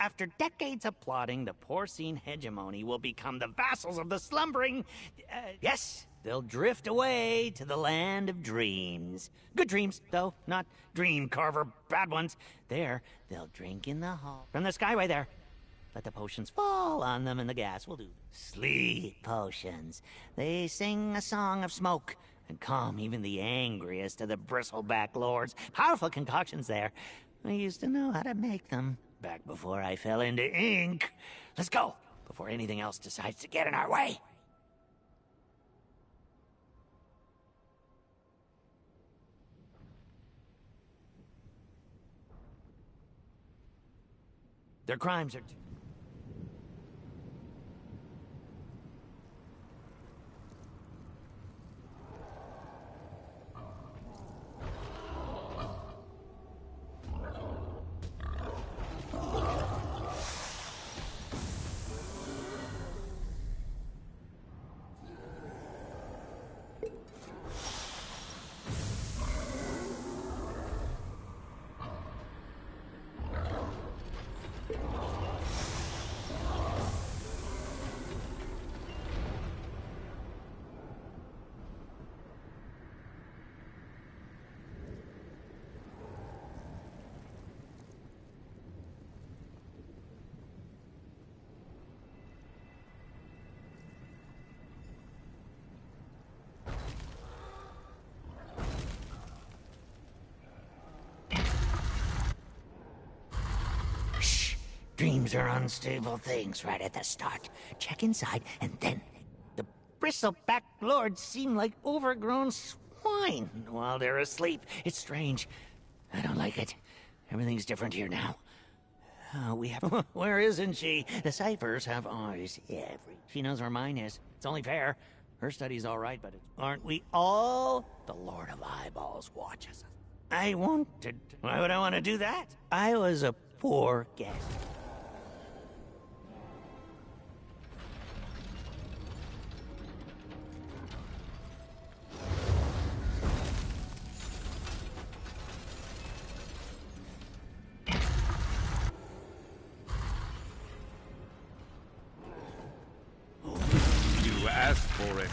After decades of plotting, the porcine hegemony will become the vassals of the slumbering... yes, they'll drift away to the land of dreams. Good dreams, though, not dream carver bad ones. There, they'll drink in the hall. From the skyway there. Let the potions fall on them and the gas will do. Sleep potions. They sing a song of smoke and calm even the angriest of the bristleback lords. Powerful concoctions there. I used to know how to make them back before I fell into ink. Let's go, before anything else decides to get in our way. Their crimes are... Dreams are unstable things right at the start. Check inside, and then... The bristleback lords seem like overgrown swine while they're asleep. It's strange. I don't like it. Everything's different here now. We have... Where isn't she? The ciphers have ours. She knows where mine is. It's only fair. Her study's all right, but aren't we all? The Lord of Eyeballs watches us. I wanted... Why would I want to do that? I was a poor guest. Ask for it.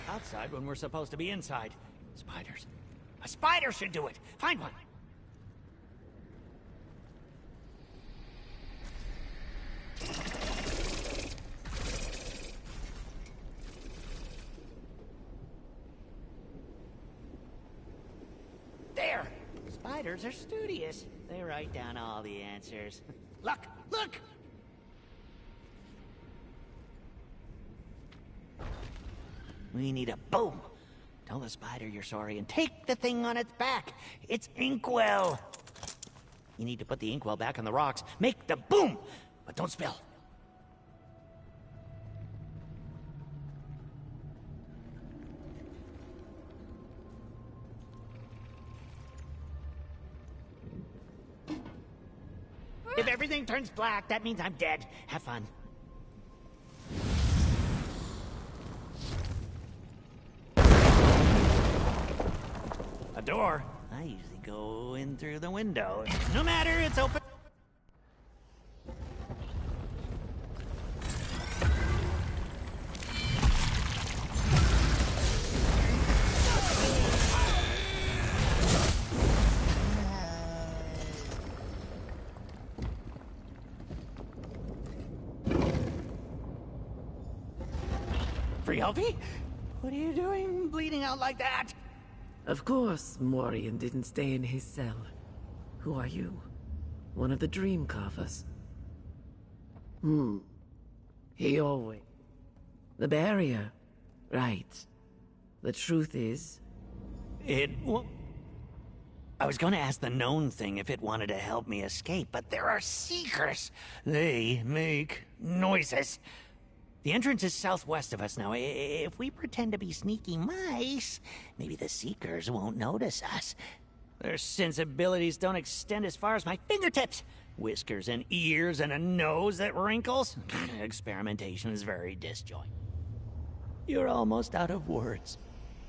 Outside when we're supposed to be inside. Spiders. A spider should do it. Find one. There. Spiders are studious. They write down all the answers. Look! Look! We need a boom. Tell the spider you're sorry and take the thing on its back. It's inkwell. You need to put the inkwell back on the rocks. Make the boom, but don't spill. If everything turns black, that means I'm dead. Have fun. A door? I usually go in through the window. No matter, it's open. Frielvi? What are you doing bleeding out like that? Of course, Morian didn't stay in his cell. Who are you? One of the Dream Carvers? He always... The barrier. Right. The truth is... I was going to ask the known thing if it wanted to help me escape, but there are seekers. They make noises. The entrance is southwest of us now. If we pretend to be sneaky mice, maybe the seekers won't notice us. Their sensibilities don't extend as far as my fingertips. Whiskers and ears and a nose that wrinkles. Experimentation is very disjointed. You're almost out of words.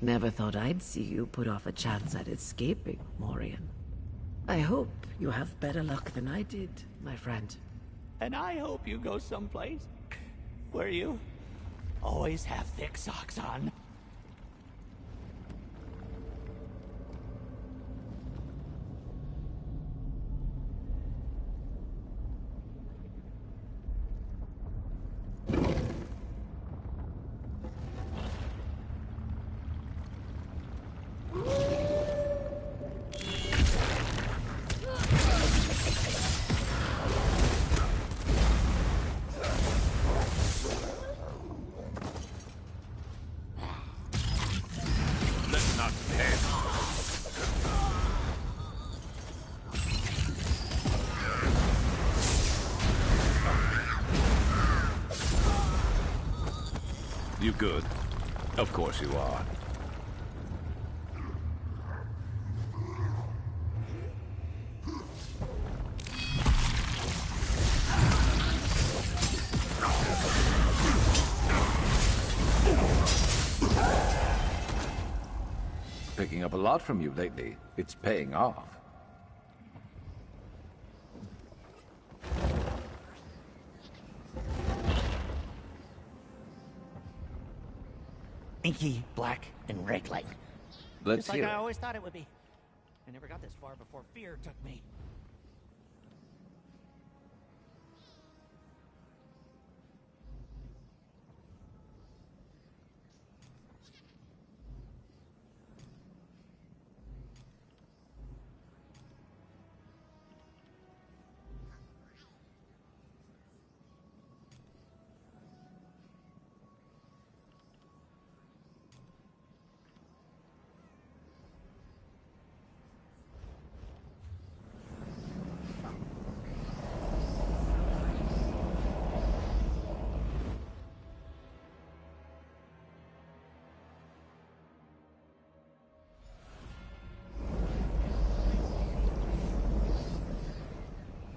Never thought I'd see you put off a chance at escaping, Morian. I hope you have better luck than I did, my friend. And I hope you go someplace where you always have thick socks on. You good? Of course you are. Picking up a lot from you lately. It's paying off. Inky, black, and red light. Let's Just like hear I it. always thought it would be. I never got this far before fear took me.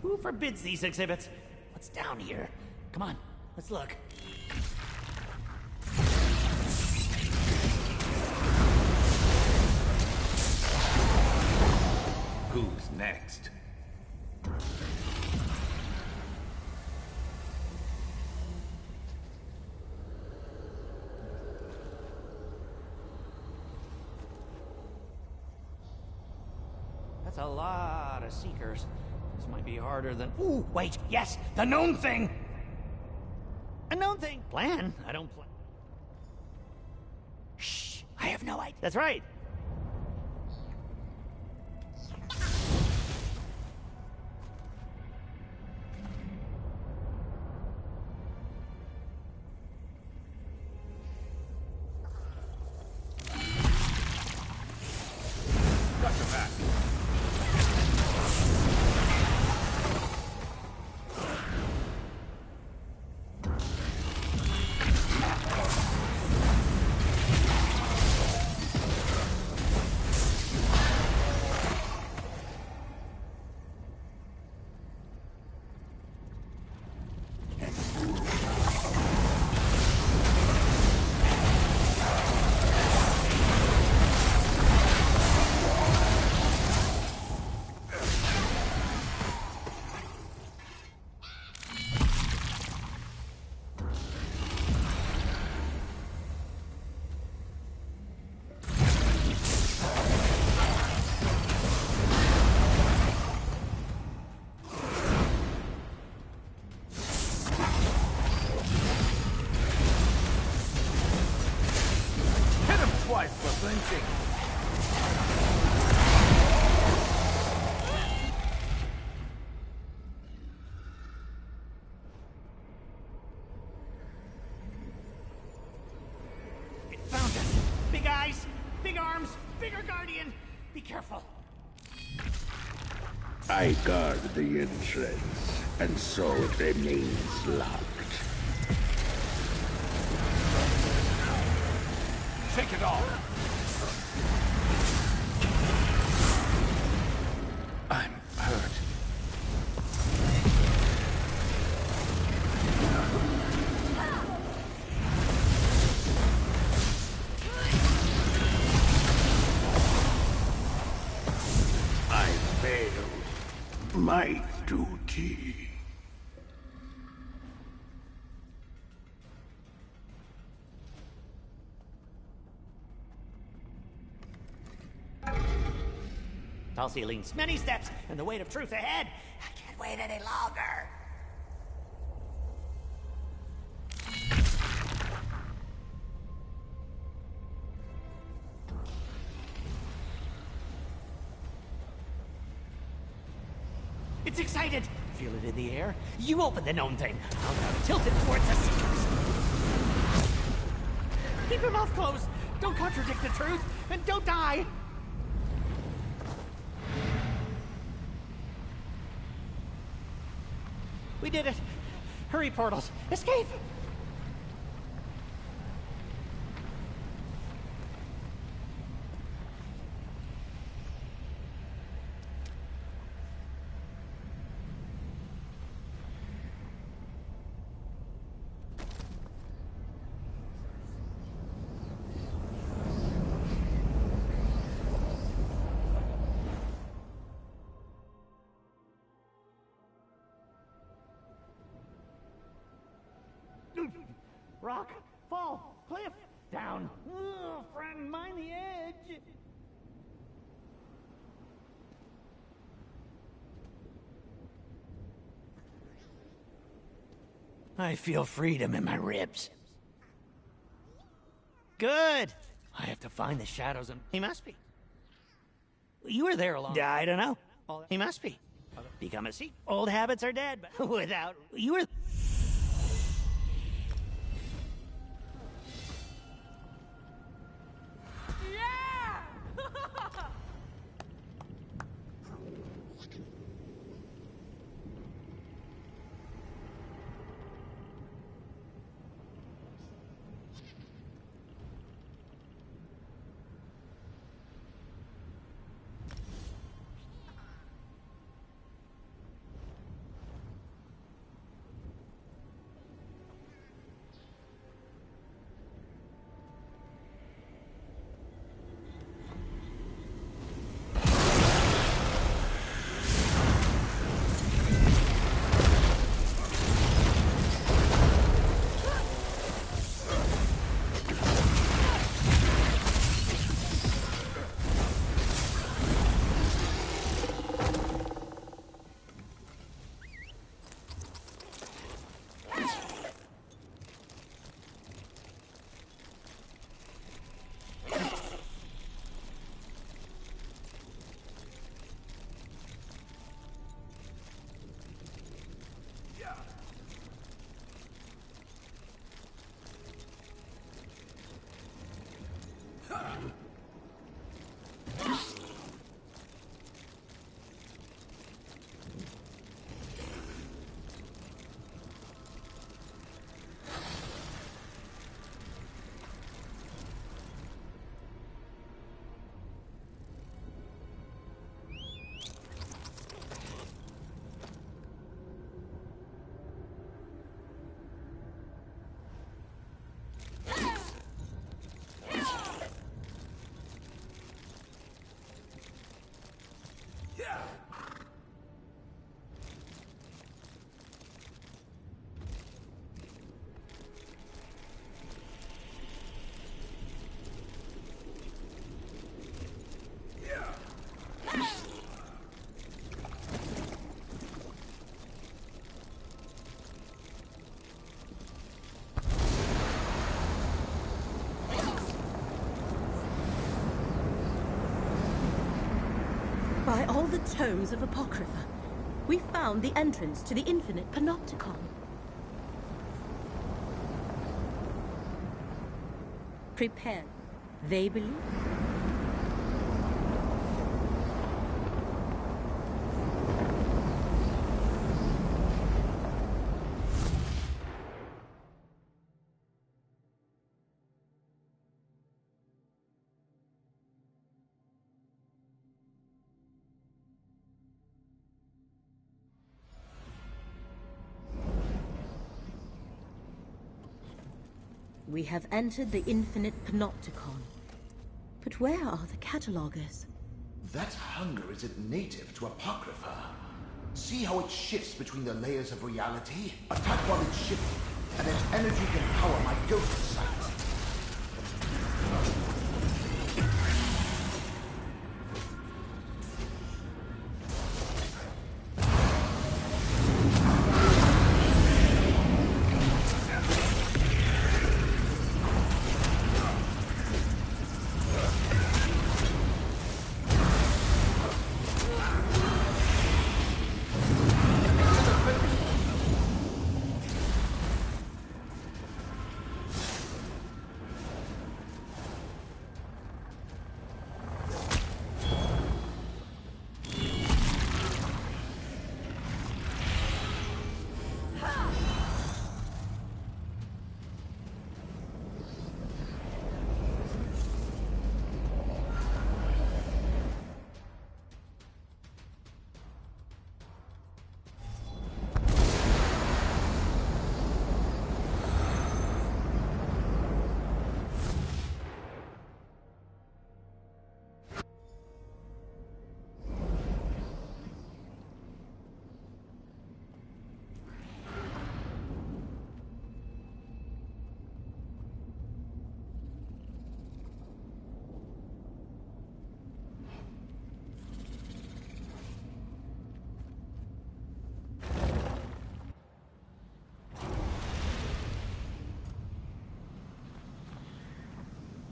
Who forbids these exhibits? What's down here? Come on, let's look. Who's next? That's a lot of seekers. This might be harder than... Ooh, wait, yes, the known thing! A known thing! Plan? I don't plan. Shh, I have no idea. That's right. Got your back. launching. It found us. Big eyes, big arms, bigger guardian. Be careful. I guard the entrance, and so it remains locked. Shake it off! I'm hurt. I failed my duty. Tall ceilings, many steps, and the weight of truth ahead. I can't wait any longer. It's excited. Feel it in the air. You open the gnome thing. I'll now tilt it towards the seekers. Keep your mouth closed. Don't contradict the truth, and don't die. We did it. Hurry, portals. Escape! Rock, fall, cliff, down. Ugh, friend, mind the edge. I feel freedom in my ribs. Good. I have to find the shadows and... He must be. You were there along... I don't know. He must be. Become a seat. Old habits are dead, but without... You were... all the tomes of Apocrypha. We found the entrance to the infinite panopticon. Prepare. They believe. We have entered the infinite panopticon. But where are the catalogers? That hunger isn't native to Apocrypha. See how it shifts between the layers of reality? Attack while it's shifting, and its energy can power my ghost sight.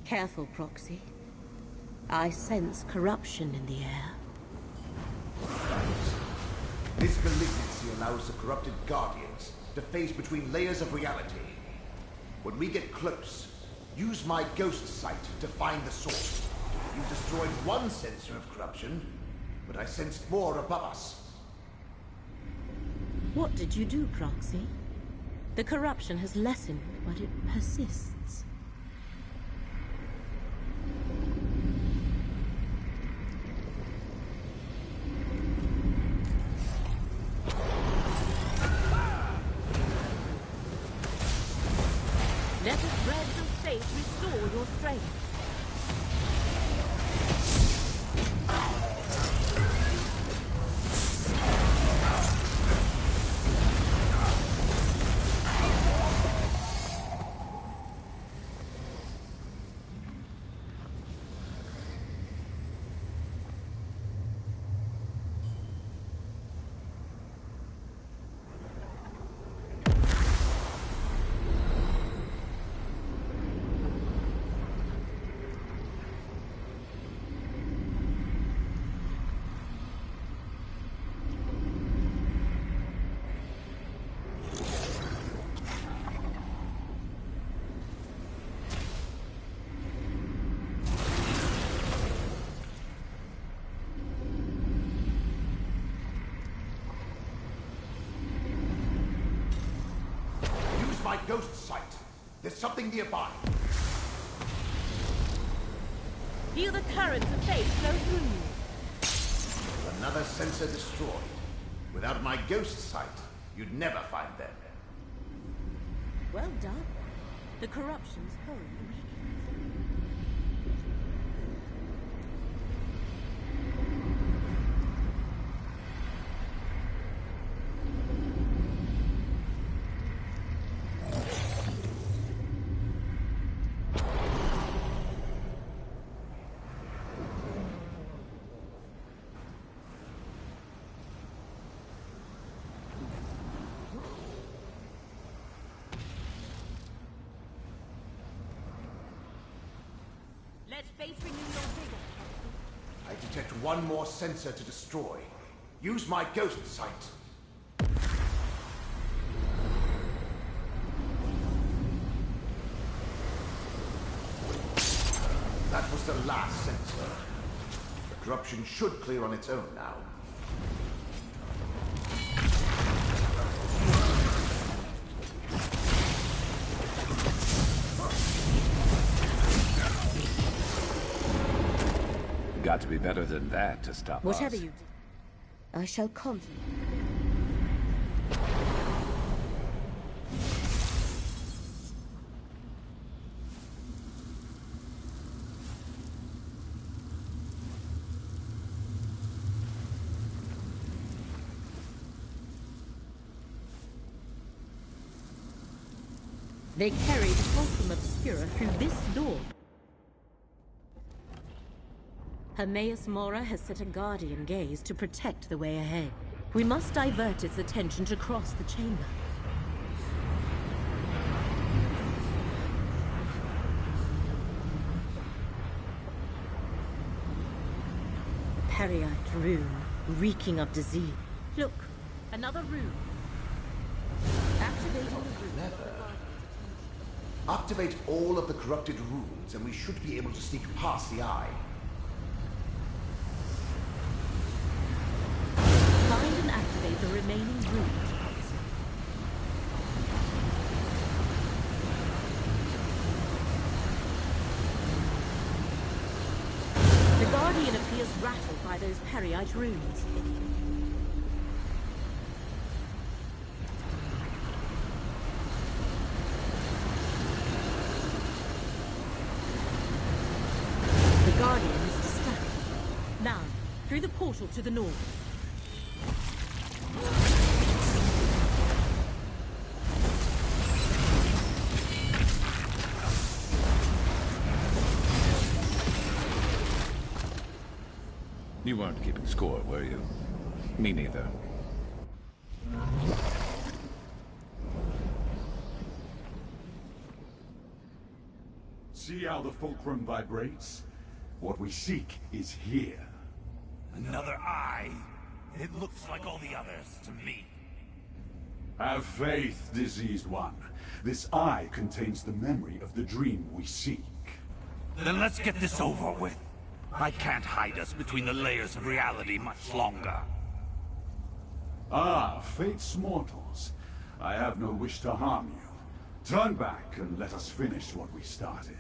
Careful, Proxy. I sense corruption in the air. This malignancy allows the corrupted Guardians to phase between layers of reality. When we get close, use my ghost sight to find the source. You destroyed one sensor of corruption, but I sensed more above us. What did you do, Proxy? The corruption has lessened, but it persists. Let the threads of fate restore your strength. My ghost sight. There's something nearby. Feel the currents of fate flow through you. Another sensor destroyed. Without my ghost sight, you'd never find them. Well done. The corruption's wholly weakened. Let fate renew your vigor. I detect one more sensor to destroy. Use my ghost sight. That was the last sensor. The corruption should clear on its own now. Got to be better than that to stop Whatever us. you do, I shall contact. They carried Fulcrum Obscura through this door. Hermaeus Mora has set a guardian gaze to protect the way ahead. We must divert its attention to cross the chamber. Periite rune, reeking of disease. Look, another rune. Activating the rune. Activate all of the corrupted runes and we should be able to sneak past the eye. Find and activate the remaining runes. The Guardian appears rattled by those Periite runes. The Guardian is distracted. Now, through the portal to the north. You weren't keeping score, were you? Me neither. See how the fulcrum vibrates? What we seek is here. Another eye? It looks like all the others to me. Have faith, diseased one. This eye contains the memory of the dream we seek. Then let's get this over with. I can't hide us between the layers of reality much longer. Ah, fate's mortals. I have no wish to harm you. Turn back and let us finish what we started.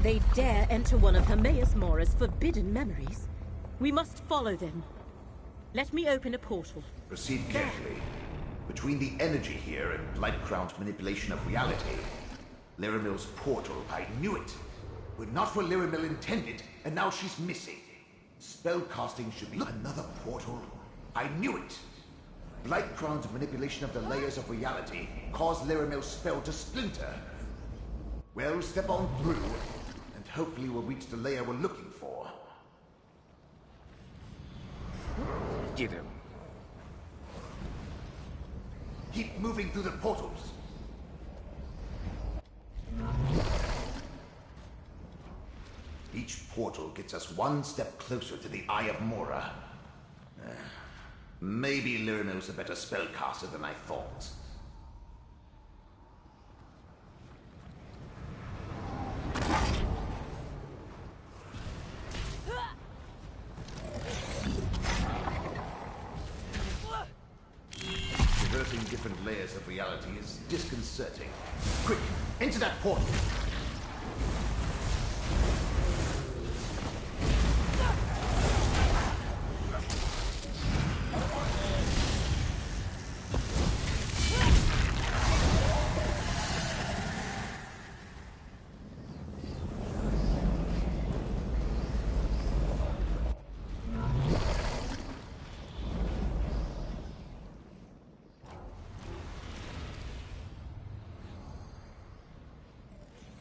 They dare enter one of Hermaeus Mora's forbidden memories. We must follow them. Let me open a portal. Proceed carefully. Between the energy here and Blightcrown's manipulation of reality, Lyramil's portal, I knew it. Were not for Lyramil intended, and now she's missing. Spellcasting should be another portal. I knew it. Blightcrown's manipulation of the layers of reality caused Lyramil's spell to splinter. Well, step on through, and hopefully we'll reach the layer we're looking for. Get him. Keep moving through the portals. Each portal gets us one step closer to the Eye of Mora. Maybe Lyramil's a better spellcaster than I thought. Traversing different layers of reality is disconcerting. Quick, into that portal!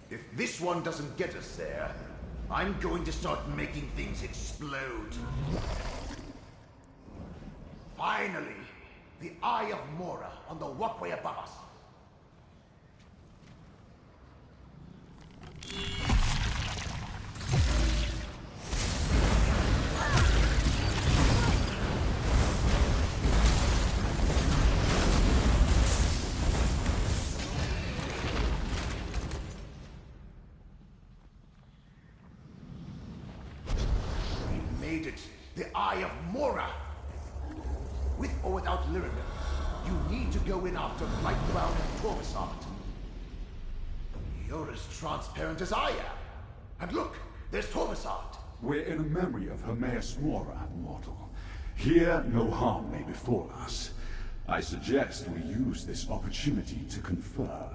If this one doesn't get us there, I'm going to start making things explode. Finally, the Eye of Mora on the walkway above us. need it. The Eye of Mora. With or without Lyrica, you need to go in after Blightcrown and Torvasant. You're as transparent as I am. And look, there's Torvasant. We're in a memory of Hermaeus Mora, mortal. Here, no harm may befall us. I suggest we use this opportunity to confer.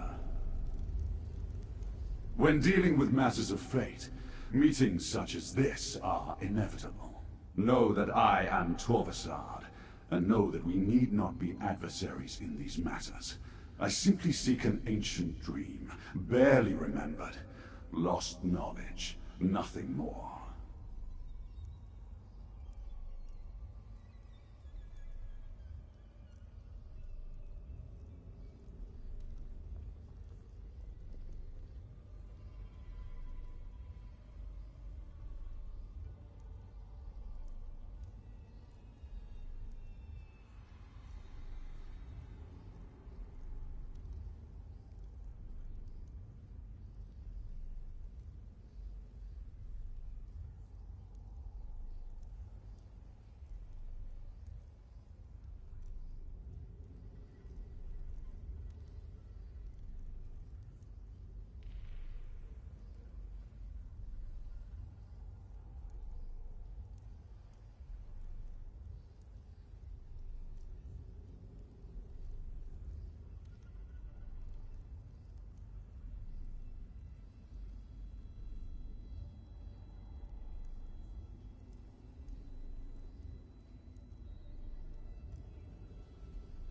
When dealing with matters of fate, meetings such as this are inevitable. Know that I am Torvasard, and know that we need not be adversaries in these matters. I simply seek an ancient dream, barely remembered. Lost knowledge, nothing more.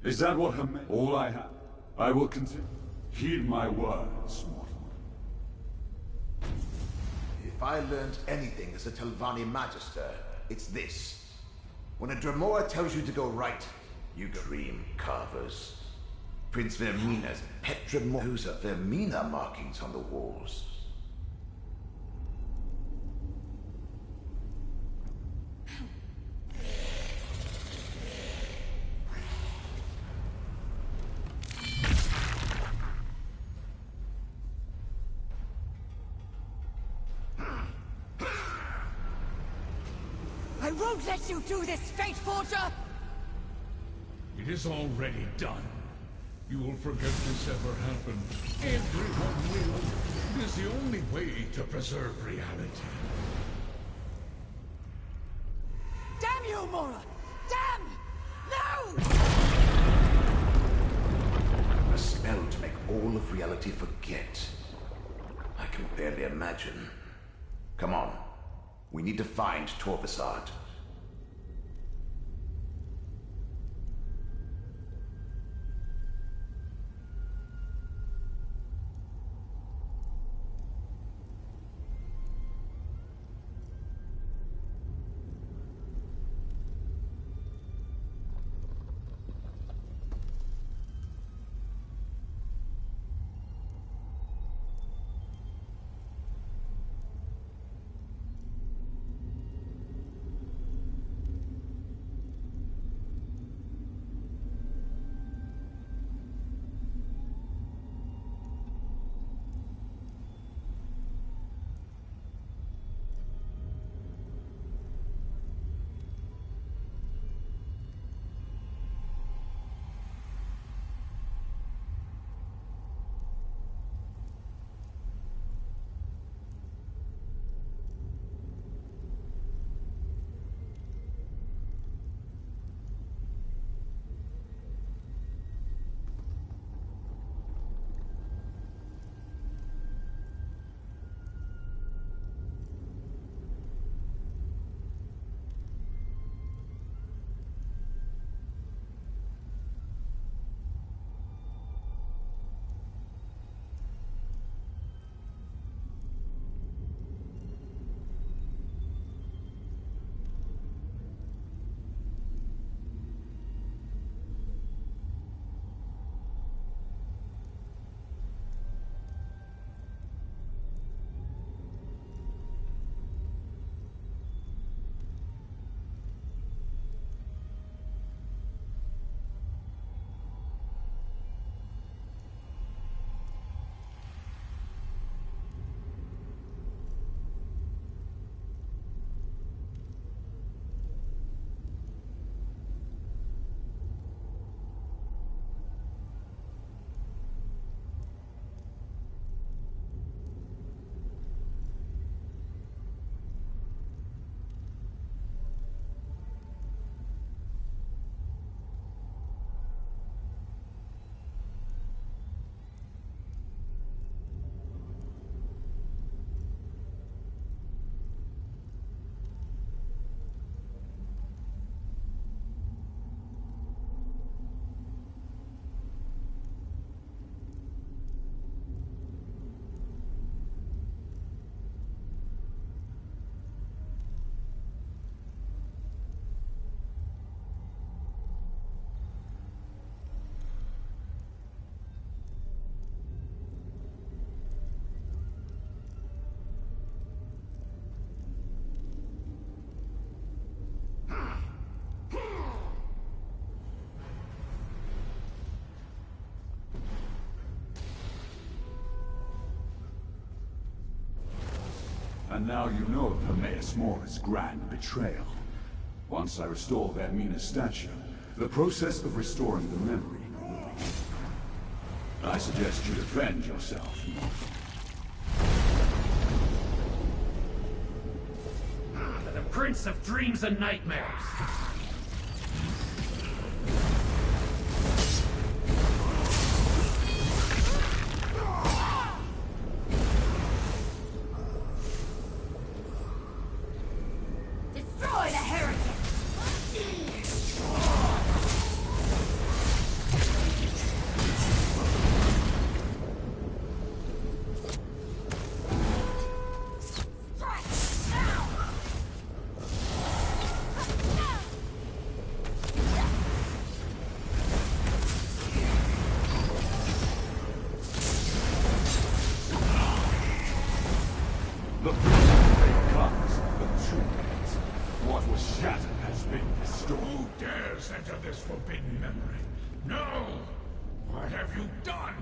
Is that what all I have? I will continue. Heed my words, mortal. If I learned anything as a Telvanni Magister, it's this. When a Dremora tells you to go right, you dream carvers. Prince Vermina's pet Dremora. Those are Vermina markings on the walls. I won't let you do this, Fate Forger! It is already done. You will forget this ever happened. Everyone will. It is the only way to preserve reality. Damn you, Mora! Damn! No! A spell to make all of reality forget. I can barely imagine. Come on. We need to find Torvasard. Now you know of Hermaeus Mora's grand betrayal. Once I restore Vermina's statue, the process of restoring the memory will begin. I suggest you defend yourself. The Prince of Dreams and Nightmares! Destroy the heretic! The day comes, the truth. What was shattered has been restored. Who dares enter this forbidden memory? No! What have you done?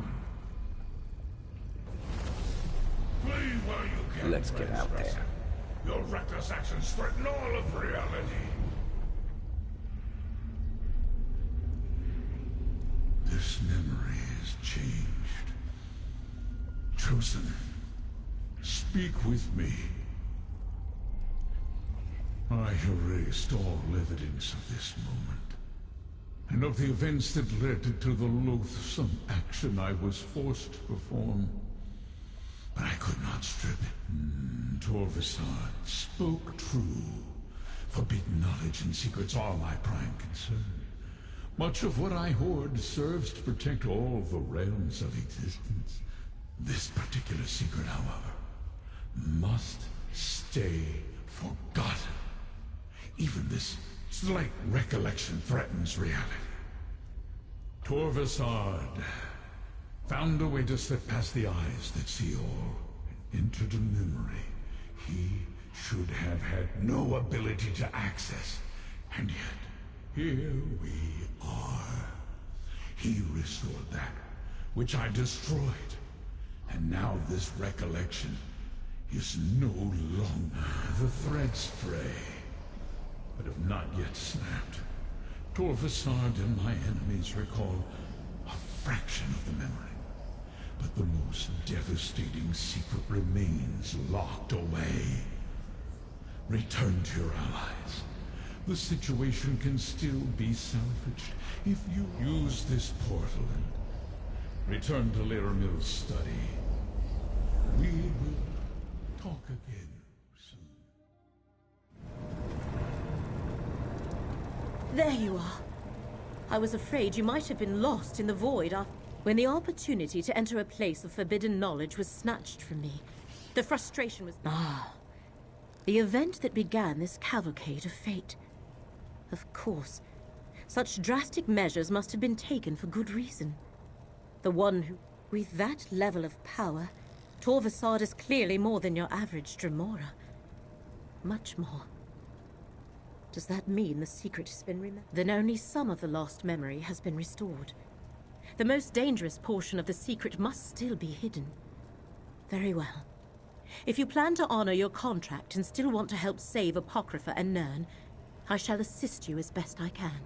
Flee while you can. Let's get out there. Your reckless actions threaten all of reality. This memory is changed. Chosen, speak with me. I erased all evidence of this moment, and of the events that led to the loathsome action I was forced to perform. But I could not strip it. Torvasad spoke true. Forbidden knowledge and secrets are my prime concern. Much of what I hoard serves to protect all the realms of existence. This particular secret, however, must stay forgotten. Even this slight recollection threatens reality. Torvasad found a way to slip past the eyes that see all and entered a memory he should have had no ability to access. And yet, here we are. He restored that which I destroyed. And now this recollection is no longer. The threads fray, but have not yet snapped. Torvasad and my enemies recall a fraction of the memory. But the most devastating secret remains locked away. Return to your allies. The situation can still be salvaged if you use this portal and return to Laramil's study. We will talk again soon. There you are. I was afraid you might have been lost in the void when the opportunity to enter a place of forbidden knowledge was snatched from me. The frustration was... the event that began this cavalcade of fate. Of course, such drastic measures must have been taken for good reason. The one who... With that level of power, Torvasad is clearly more than your average Dremora. Much more. Does that mean the secret has been remembered? Then only some of the lost memory has been restored. The most dangerous portion of the secret must still be hidden. Very well. If you plan to honor your contract and still want to help save Apocrypha and Nirn, I shall assist you as best I can.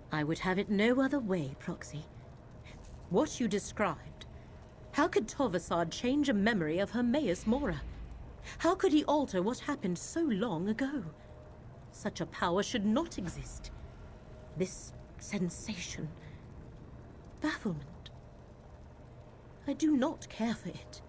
I would have it no other way, Proxy. What you described. How could Torvasad change a memory of Hermaeus Mora? How could he alter what happened so long ago? Such a power should not exist. This sensation. Bafflement. I do not care for it.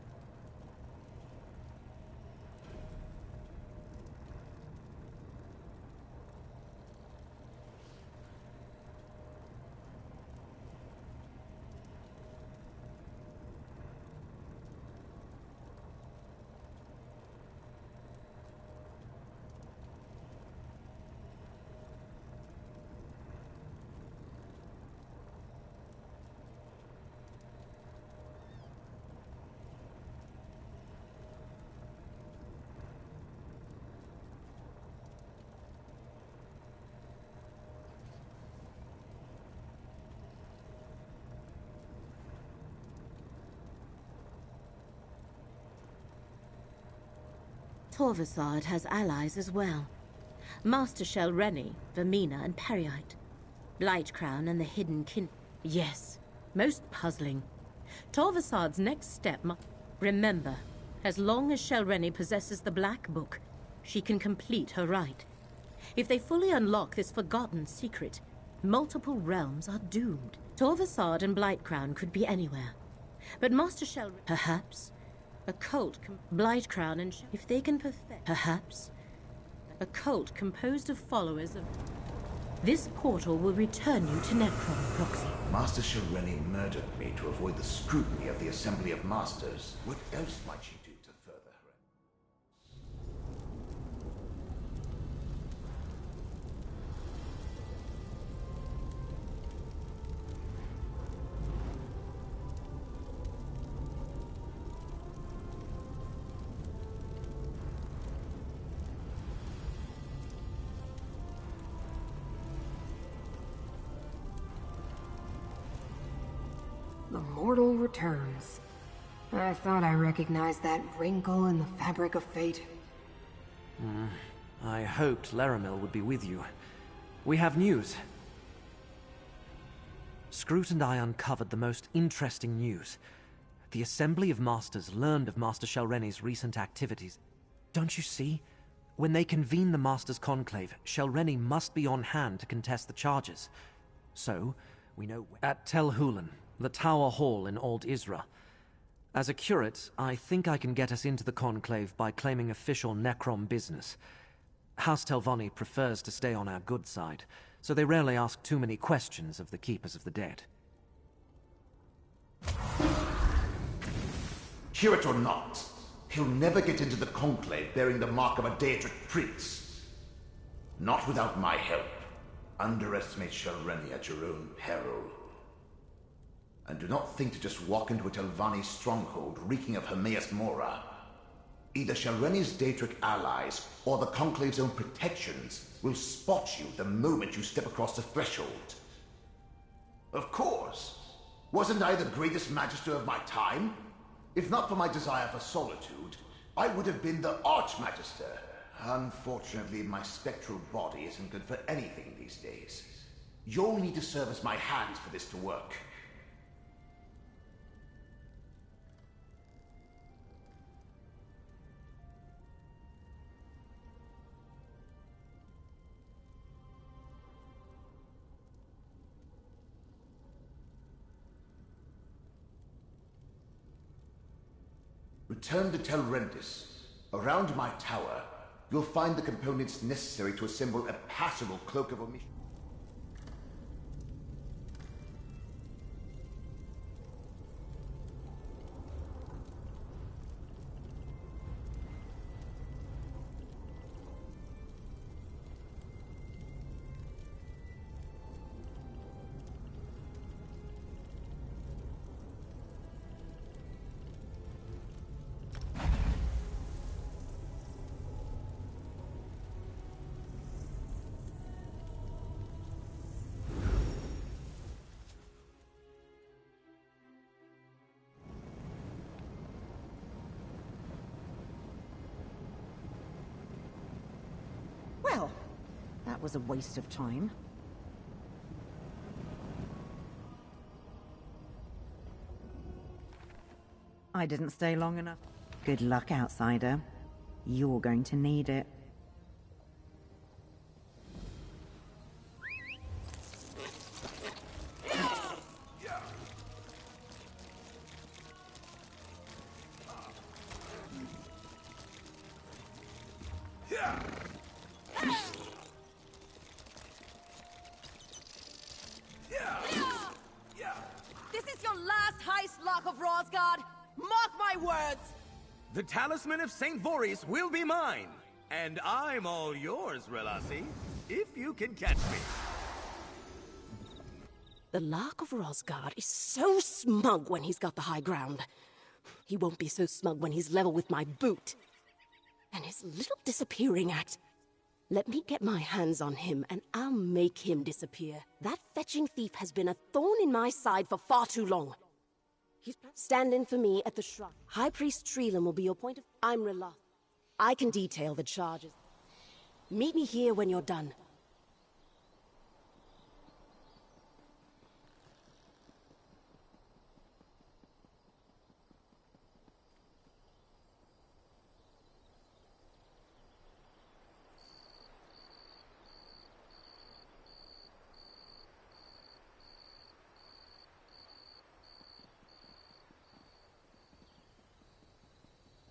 Torvasard has allies as well. Master Shell Rennie, Vermina, and Periite. Blightcrown and the Hidden Kin... Yes, most puzzling. Torvasard's next step Remember, as long as Shell Rennie possesses the Black Book, she can complete her rite. If they fully unlock this forgotten secret, multiple realms are doomed. Torvasard and Blightcrown could be anywhere. But Master Shell... Perhaps a cult... Blightcrown and... If they can perfect... Perhaps a cult composed of followers of... This portal will return you to Necron, Proxy. Master Shell Rennie murdered me to avoid the scrutiny of the Assembly of Masters. What else might she do to further her... The mortal returns. I thought I recognized that wrinkle in the fabric of fate. I hoped Laramil would be with you. We have news. Scroot and I uncovered the most interesting news. The Assembly of Masters learned of Master Shell Rennie's recent activities. Don't you see? When they convene the Masters' Conclave, Shell Rennie must be on hand to contest the charges. So, we know... At Tel Hulan, the Tower Hall in Old Isra. As a curate, I think I can get us into the Conclave by claiming official Necrom business. House Telvanni prefers to stay on our good side, so they rarely ask too many questions of the Keepers of the Dead. Curate or not, he'll never get into the Conclave bearing the mark of a Daedric prince. Not without my help. Underestimate Shell Rennie at your own peril. And do not think to just walk into a Telvanni stronghold reeking of Hermaeus Mora. Either Shell Rennie's Daedric allies or the Conclave's own protections will spot you the moment you step across the threshold. Of course. Wasn't I the greatest magister of my time? If not for my desire for solitude, I would have been the Archmagister. Unfortunately, my spectral body isn't good for anything these days. You'll need to serve as my hands for this to work. Return to Telrendis. Around my tower, you'll find the components necessary to assemble a passable cloak of omission. Well, that was a waste of time. I didn't stay long enough. Good luck, outsider. You're going to need it. The talisman of St. Voorhees will be mine, and I'm all yours, Relasi, if you can catch me. The Lark of Rosgard is so smug when he's got the high ground. He won't be so smug when he's level with my boot. And his little disappearing act. Let me get my hands on him, and I'll make him disappear. That fetching thief has been a thorn in my side for far too long. Stand in for me at the shrine. High Priest Treelan will be your point of... I'm Reloth. I can detail the charges. Meet me here when you're done.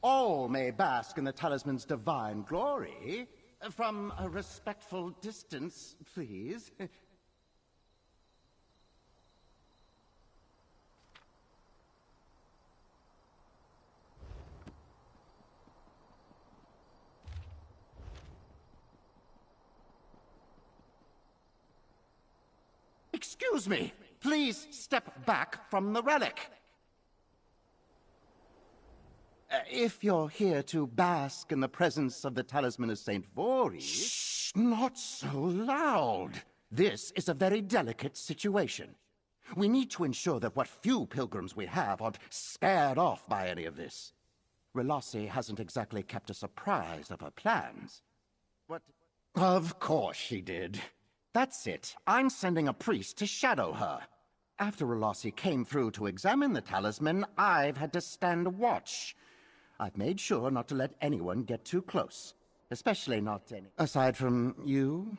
All may bask in the talisman's divine glory. From a respectful distance, please. Excuse me. Please step back from the relic. If you're here to bask in the presence of the talisman of St. Vori... Shh! Not so loud! This is a very delicate situation. We need to ensure that what few pilgrims we have aren't scared off by any of this. Relassi hasn't exactly kept us apprised of her plans. What? Of course she did. That's it. I'm sending a priest to shadow her. After Relassi came through to examine the talisman, I've had to stand watch. I've made sure not to let anyone get too close. Especially not any... Aside from you,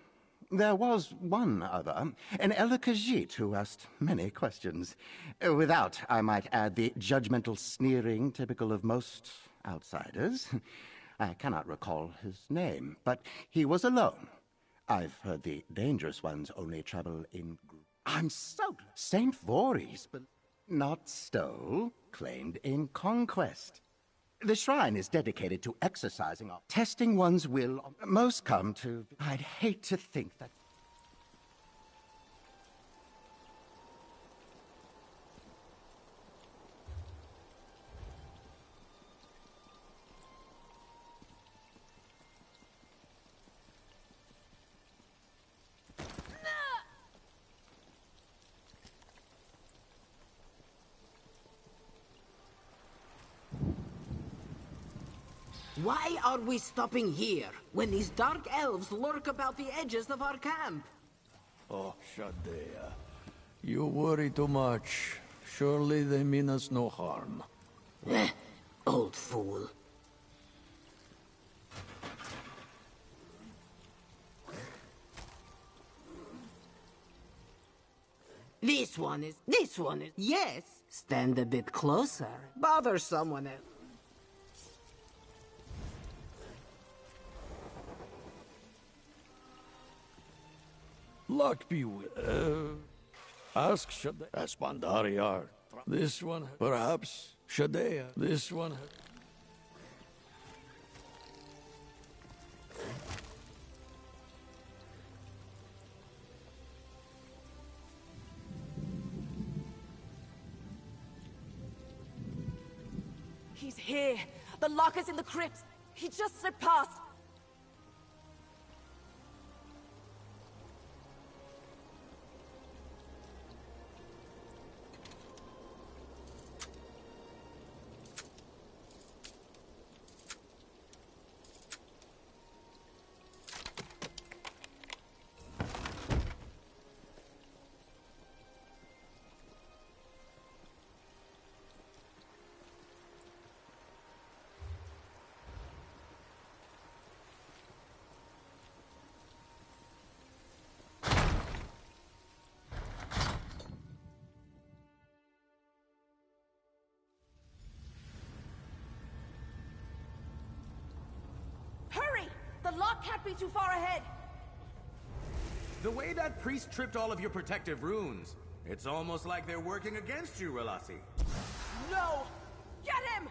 there was one other, an Elder Khajiit who asked many questions. Without, I might add, the judgmental sneering typical of most outsiders. I cannot recall his name, but he was alone. I've heard the dangerous ones only travel in groups. I'm so glad. St. Vori's, but not stole, claimed in conquest. The shrine is dedicated to exercising or testing one's will. Most come to... I'd hate to think that... Why are we stopping here, when these dark elves lurk about the edges of our camp? Oh, Shadea. You worry too much. Surely they mean us no harm. Old fool. This one is... Yes! Stand a bit closer. Bother someone else. Luck be with. Ask Shadea. Espandariar. This one, perhaps. Shadea. This one. He's here. The locker's in the crypt. He just slipped past. Hurry! The lock can't be too far ahead. The way that priest tripped all of your protective runes, it's almost like they're working against you, Relassi. No! Get him!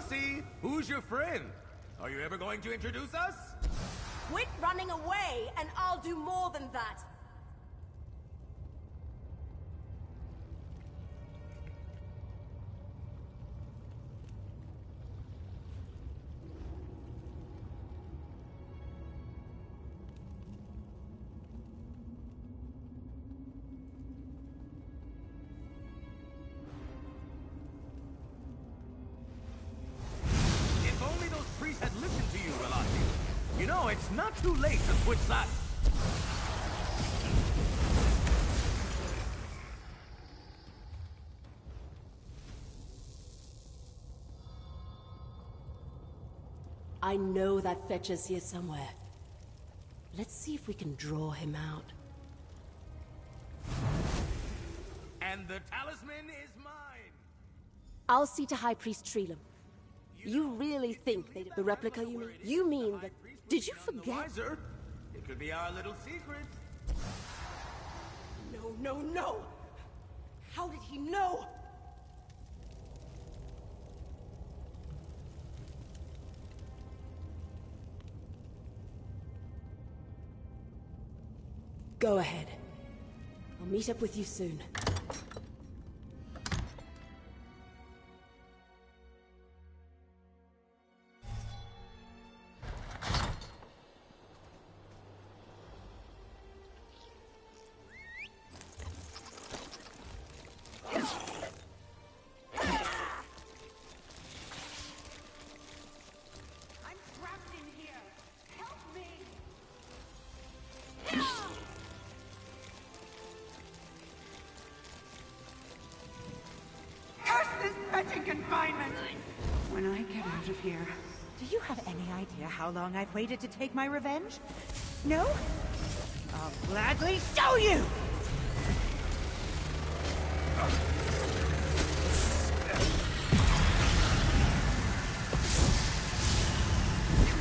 Relassi, who's your friend? Are you ever going to introduce us? Quit running away, and I'll do more than that. If only those priests had listened to you, Relassi. You know, it's not too late to switch sides. I know that fetcher's here somewhere. Let's see if we can draw him out. And the talisman is mine! I'll see to High Priest Treelam. You really think they... The replica, you mean? You mean that... Did you forget? It could be our little secret. No, no, no! How did he know? Go ahead. I'll meet up with you soon. Confinement! When I get out of here... Do you have any idea how long I've waited to take my revenge? No? I'll gladly show you!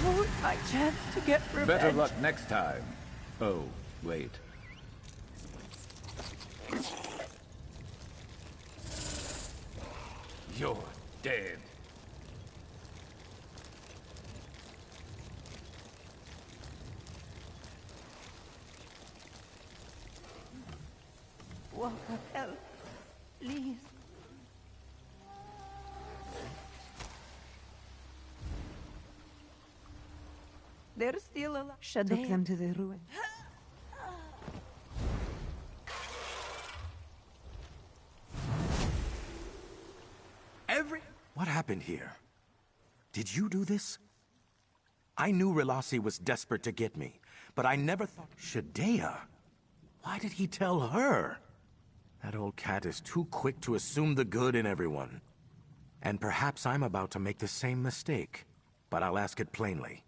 Won't my chance to get revenge? Better luck next time. Oh, wait. You're dead. Walk up, help. Please. They're still alive. Took them to the ruin. What happened here? Did you do this? I knew Relassi was desperate to get me, but I never thought... Shadea? Why did he tell her? That old cat is too quick to assume the good in everyone. And perhaps I'm about to make the same mistake, but I'll ask it plainly.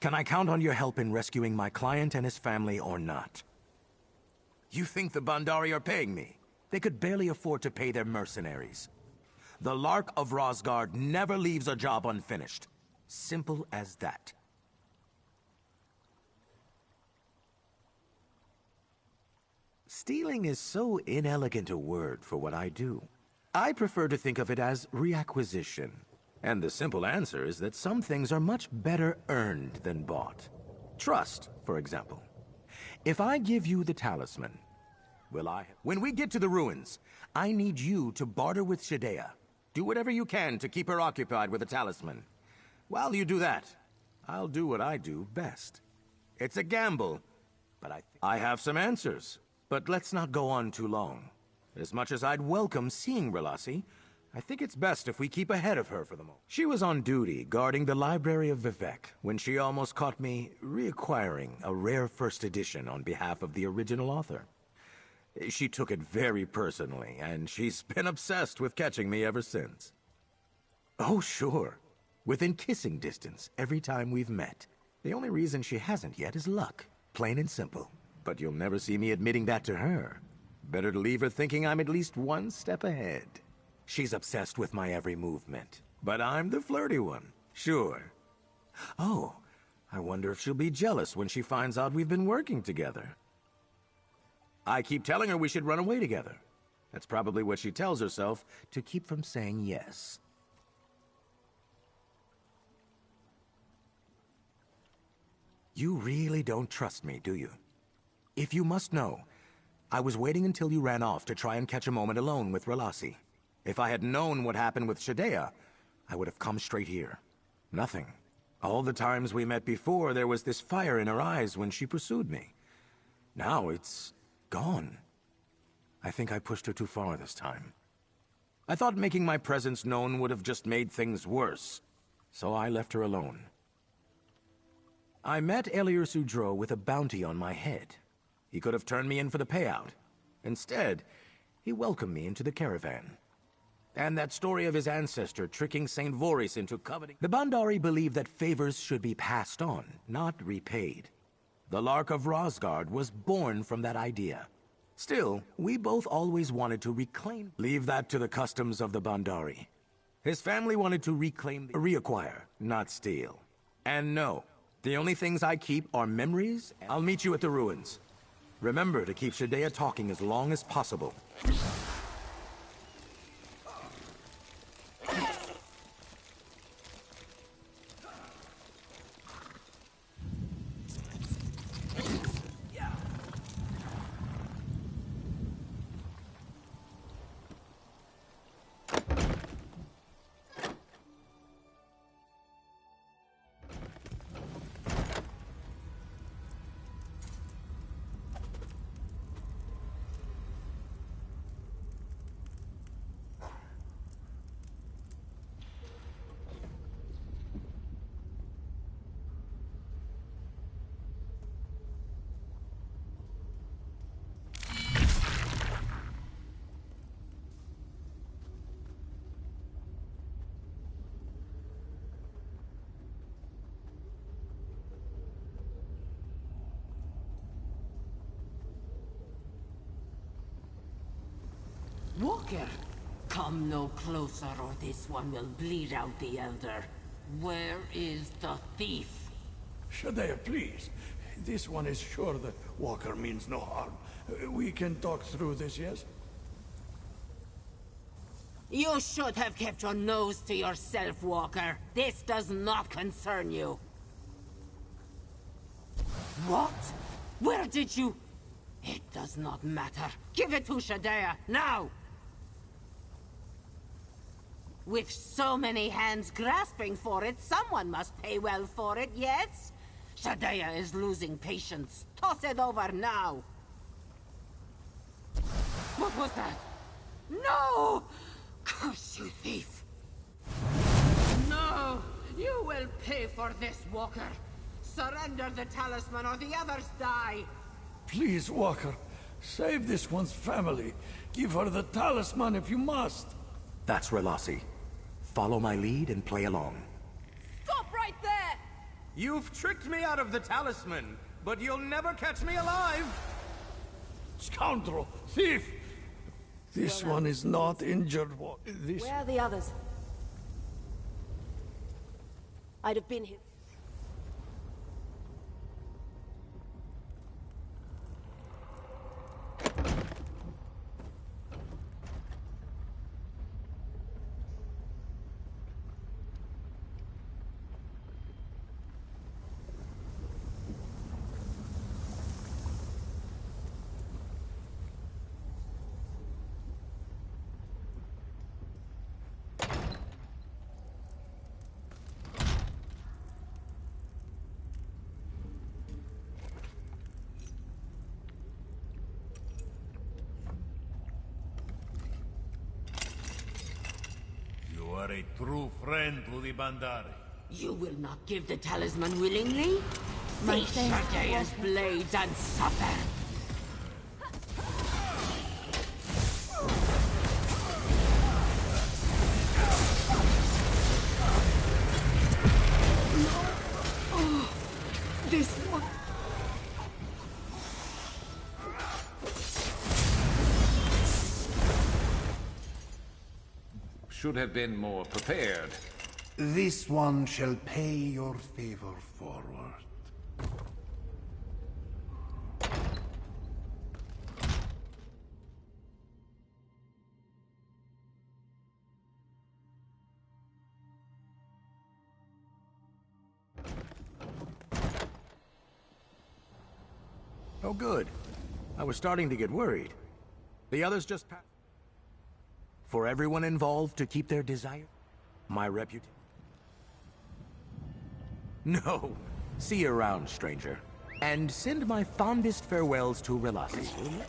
Can I count on your help in rescuing my client and his family or not? You think the Bandari are paying me? They could barely afford to pay their mercenaries. The Lark of Rosgard never leaves a job unfinished. Simple as that. Stealing is so inelegant a word for what I do. I prefer to think of it as reacquisition. And the simple answer is that some things are much better earned than bought. Trust, for example. If I give you the talisman, when we get to the ruins, I need you to barter with Shadea. Do whatever you can to keep her occupied with the talisman. While you do that, I'll do what I do best. It's a gamble, but I have some answers. But let's not go on too long. As much as I'd welcome seeing Relassi, I think it's best if we keep ahead of her for the moment. She was on duty guarding the library of Vivec when she almost caught me reacquiring a rare first edition on behalf of the original author. She took it very personally, and she's been obsessed with catching me ever since. Oh, sure. Within kissing distance every time we've met. The only reason she hasn't yet is luck. Plain and simple. But you'll never see me admitting that to her. Better to leave her thinking I'm at least one step ahead. She's obsessed with my every movement. But I'm the flirty one. Sure. Oh, I wonder if she'll be jealous when she finds out we've been working together. I keep telling her we should run away together. That's probably what she tells herself to keep from saying yes. You really don't trust me, do you? If you must know, I was waiting until you ran off to try and catch a moment alone with Relasi. If I had known what happened with Shadea, I would have come straight here. Nothing. All the times we met before, there was this fire in her eyes when she pursued me. Now it's gone. I think I pushed her too far this time. I thought making my presence known would have just made things worse, so I left her alone. I met Elier Sudro with a bounty on my head. He could have turned me in for the payout. Instead, he welcomed me into the caravan. And that story of his ancestor tricking St. Voris into coveting... The Bandari believe that favors should be passed on, not repaid. The Lark of Rosgard was born from that idea. Still, we both always wanted to reclaim... Leave that to the customs of the Bandari. His family wanted to reacquire, not steal. And no, the only things I keep are memories. I'll meet you at the ruins. Remember to keep Shadea talking as long as possible. Walker, come no closer or this one will bleed out the Elder. Where is the thief? Shadea, please. This one is sure that Walker means no harm. We can talk through this, yes? You should have kept your nose to yourself, Walker. This does not concern you. What? Where did you... It does not matter. Give it to Shadea, now! With so many hands grasping for it, someone must pay well for it, yes? Shadea is losing patience. Toss it over now! What was that? No! Curse you, thief! No! You will pay for this, Walker! Surrender the talisman or the others die! Please, Walker. Save this one's family. Give her the talisman if you must. That's Relasi. Follow my lead and play along. Stop right there! You've tricked me out of the talisman, but you'll never catch me alive! Scoundrel! Thief! This one is not injured. Where are the others? I'd have been here. A true friend to the Bandari. You will not give the talisman willingly? Face Shadea's blades and suffer! Oh, this one... Should have been more prepared. This one shall pay your favor forward. Oh, good. I was starting to get worried. The others just passed. For everyone involved to keep their desire? My reputation? No. See you around, stranger. And send my fondest farewells to Relasi, will you?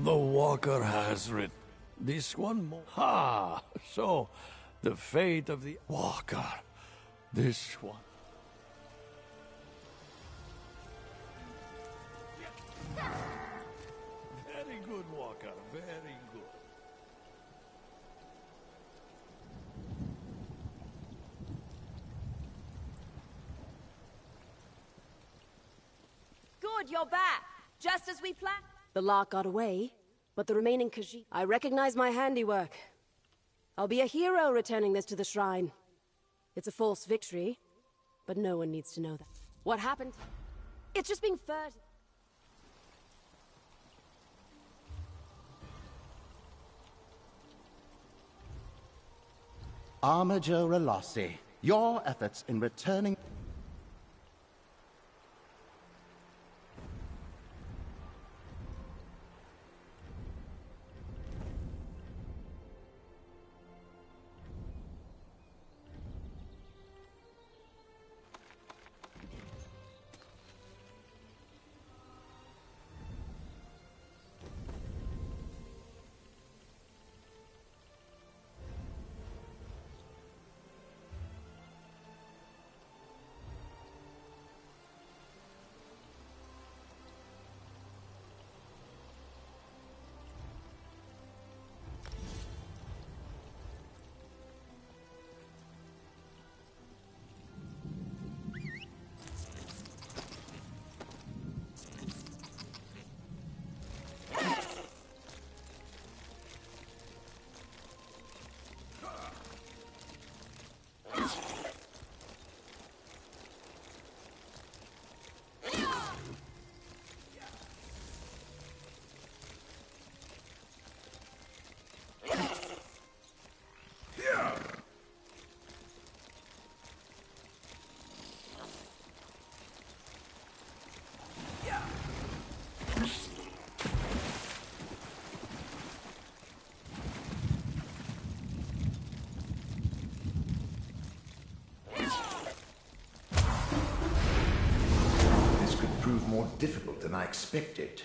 The Walker has written this one more. Ha! So, the fate of the Walker. This one. Very good, Walker. Very good. Good, you're back. Just as we planned. The lark got away, but the remaining Khajiit... I recognize my handiwork. I'll be a hero returning this to the shrine. It's a false victory, but no one needs to know that. What happened? It's just being furtive. Armiger Relasi, your efforts in returning... More difficult than I expected.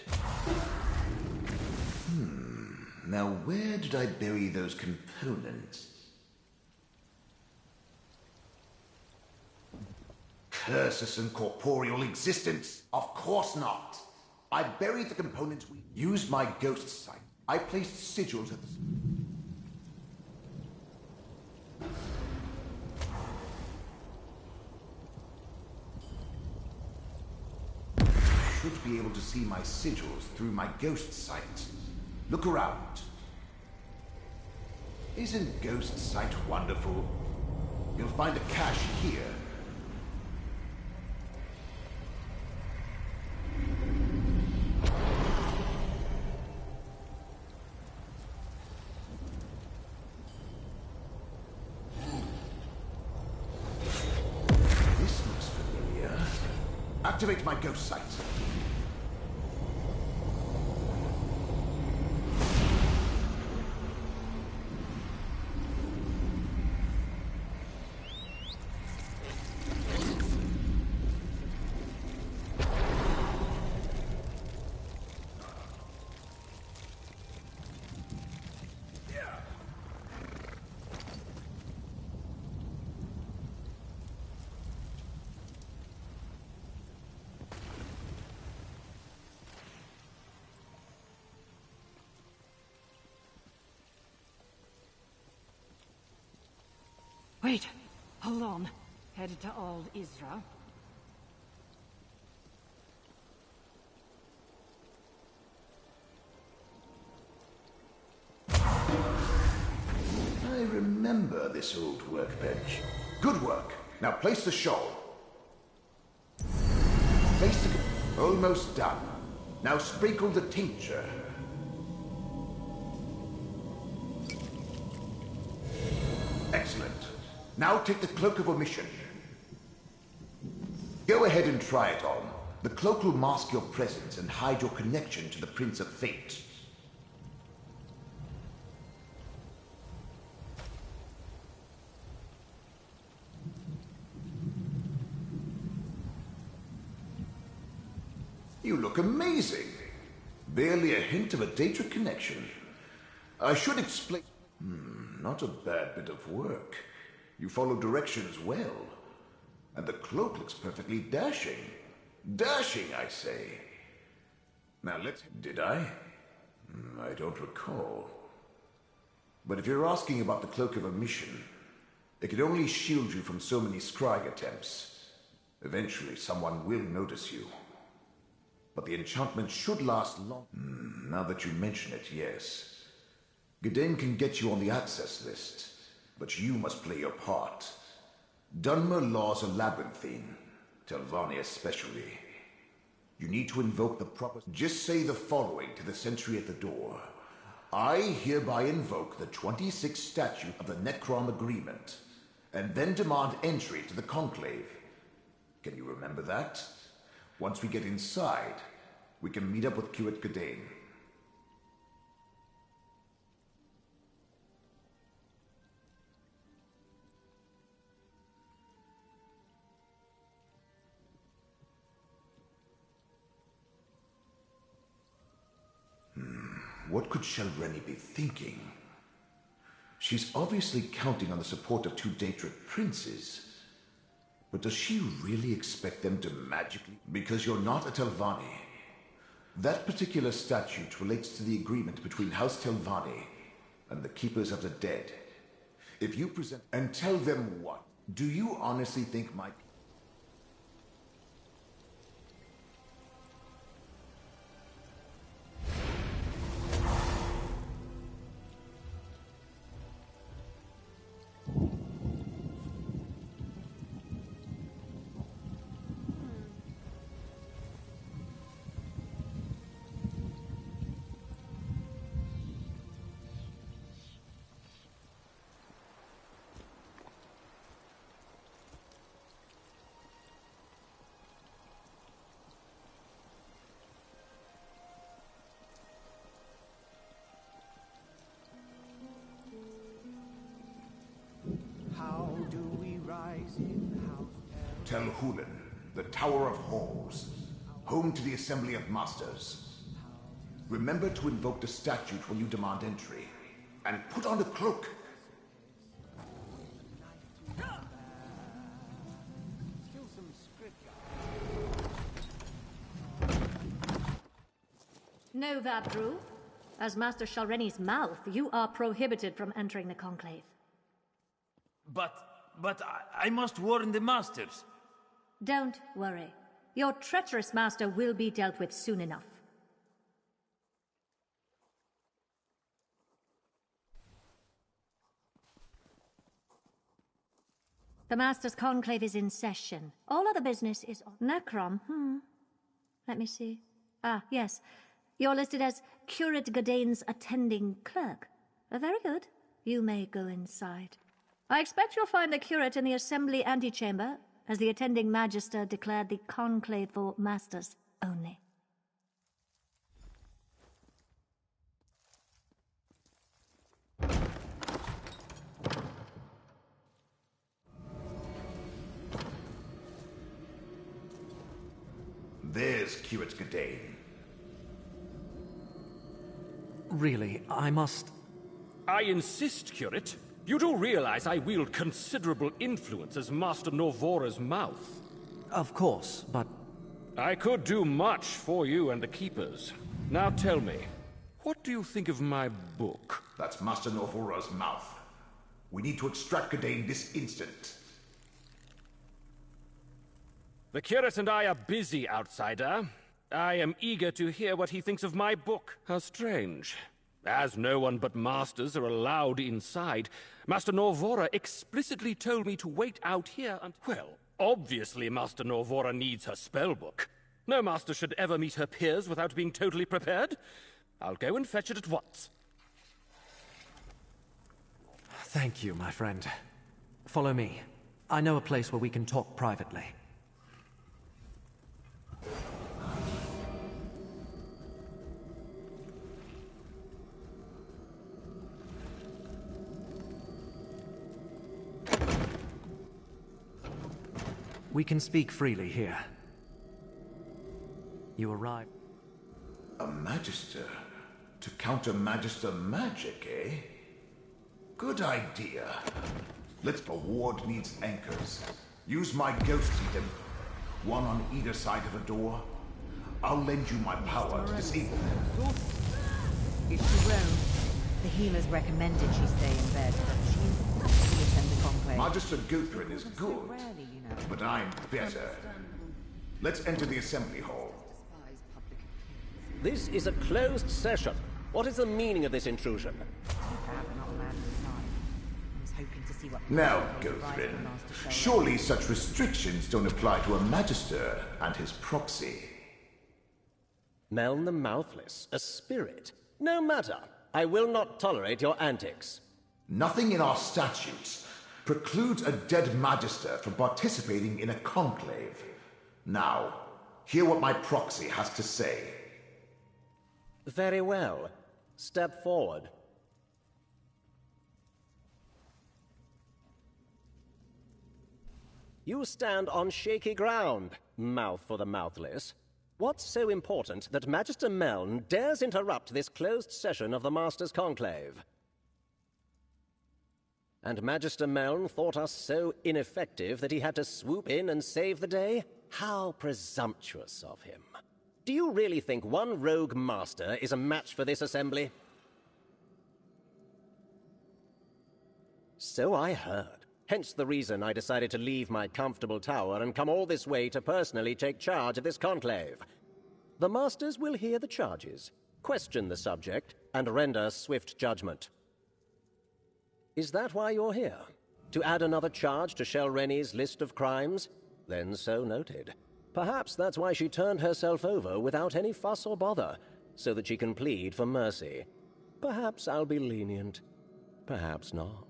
Now where did I bury those components? Curses and corporeal existence? Of course not. I buried the components we used my ghost sight. I placed sigils at the... should be able to see my sigils through my ghost sight. Look around. Isn't ghost sight wonderful? You'll find a cache here. This looks familiar. Activate my ghost sight. Wait, hold on. Headed to old Isra. I remember this old workbench. Good work. Now place the shawl. Place the... Almost done. Now sprinkle the tincture. Excellent. Now take the Cloak of Omission. Go ahead and try it on. The cloak will mask your presence and hide your connection to the Prince of Fate. You look amazing. Barely a hint of a data connection. I should explain... not a bad bit of work. You follow directions well. And the cloak looks perfectly dashing. Dashing, I say. Now let's... Did I? I don't recall. But if you're asking about the Cloak of Omission, it can only shield you from so many scrying attempts. Eventually, someone will notice you. But the enchantment should last long. Now that you mention it, yes. Gdain can get you on the access list, but you must play your part. Dunmer laws are labyrinthine, Telvanni especially. You need to invoke the proper... Just say the following to the sentry at the door. I hereby invoke the 26th statute of the Necrom Agreement, and then demand entry to the Conclave. Can you remember that? Once we get inside, we can meet up with Curate Gdain. What could Shalreni be thinking? She's obviously counting on the support of two Daedric princes. But does she really expect them to magically... Because you're not a Telvanni. That particular statute relates to the agreement between House Telvanni and the Keepers of the Dead. If you present... And tell them what? Do you honestly think my... Tel Hulen, the Tower of Halls, home to the Assembly of Masters. Remember to invoke the statute when you demand entry, and put on a cloak. No, Vabdru. As Master Shalreni's mouth, you are prohibited from entering the Conclave. But I must warn the Masters. Don't worry. Your treacherous master will be dealt with soon enough. The Master's Conclave is in session. All other business is on. Necrom, Let me see. Ah, yes. You're listed as Curate Gdain's attending clerk. Very good. You may go inside. I expect you'll find the curate in the Assembly antechamber, as the attending magister declared the conclave for masters only. There's Curate Gdain. Really, I must... I insist, Curate. You do realize I wield considerable influence as Master Norvora's mouth. Of course, but... I could do much for you and the Keepers. Now tell me, what do you think of my book? That's Master Norvora's mouth. We need to extract Gdain this instant. The Curate and I are busy, outsider. I am eager to hear what he thinks of my book. How strange. As no one but Masters are allowed inside, Master Norvora explicitly told me to wait out here and... Well, obviously Master Norvora needs her spellbook. No master should ever meet her peers without being totally prepared. I'll go and fetch it at once. Thank you, my friend. Follow me. I know a place where we can talk privately. We can speak freely here. You arrive. A Magister? To counter Magister magic, eh? Good idea. A ward needs anchors. Use my ghost heater. One on either side of a door. I'll lend you my power to disable them. If she will. The healers recommended she stay in bed, but she insists attend the conclave. Magister Guthrin is good, but I'm better. Let's enter the assembly hall. This is a closed session. What is the meaning of this intrusion? Now, Guthrin, surely such restrictions don't apply to a Magister and his proxy. Meln the Mouthless, a spirit. No matter. I will not tolerate your antics. Nothing in our statutes precludes a dead Magister from participating in a conclave. Now, hear what my proxy has to say. Very well. Step forward. You stand on shaky ground, mouth for the mouthless. What's so important that Magister Meln dares interrupt this closed session of the Master's Conclave? And Magister Meln thought us so ineffective that he had to swoop in and save the day? How presumptuous of him. Do you really think one rogue master is a match for this assembly? So I heard. Hence the reason I decided to leave my comfortable tower and come all this way to personally take charge of this conclave. The Masters will hear the charges, question the subject, and render swift judgment. Is that why you're here? To add another charge to Shelreni's list of crimes? Then so noted. Perhaps that's why she turned herself over without any fuss or bother, so that she can plead for mercy. Perhaps I'll be lenient. Perhaps not.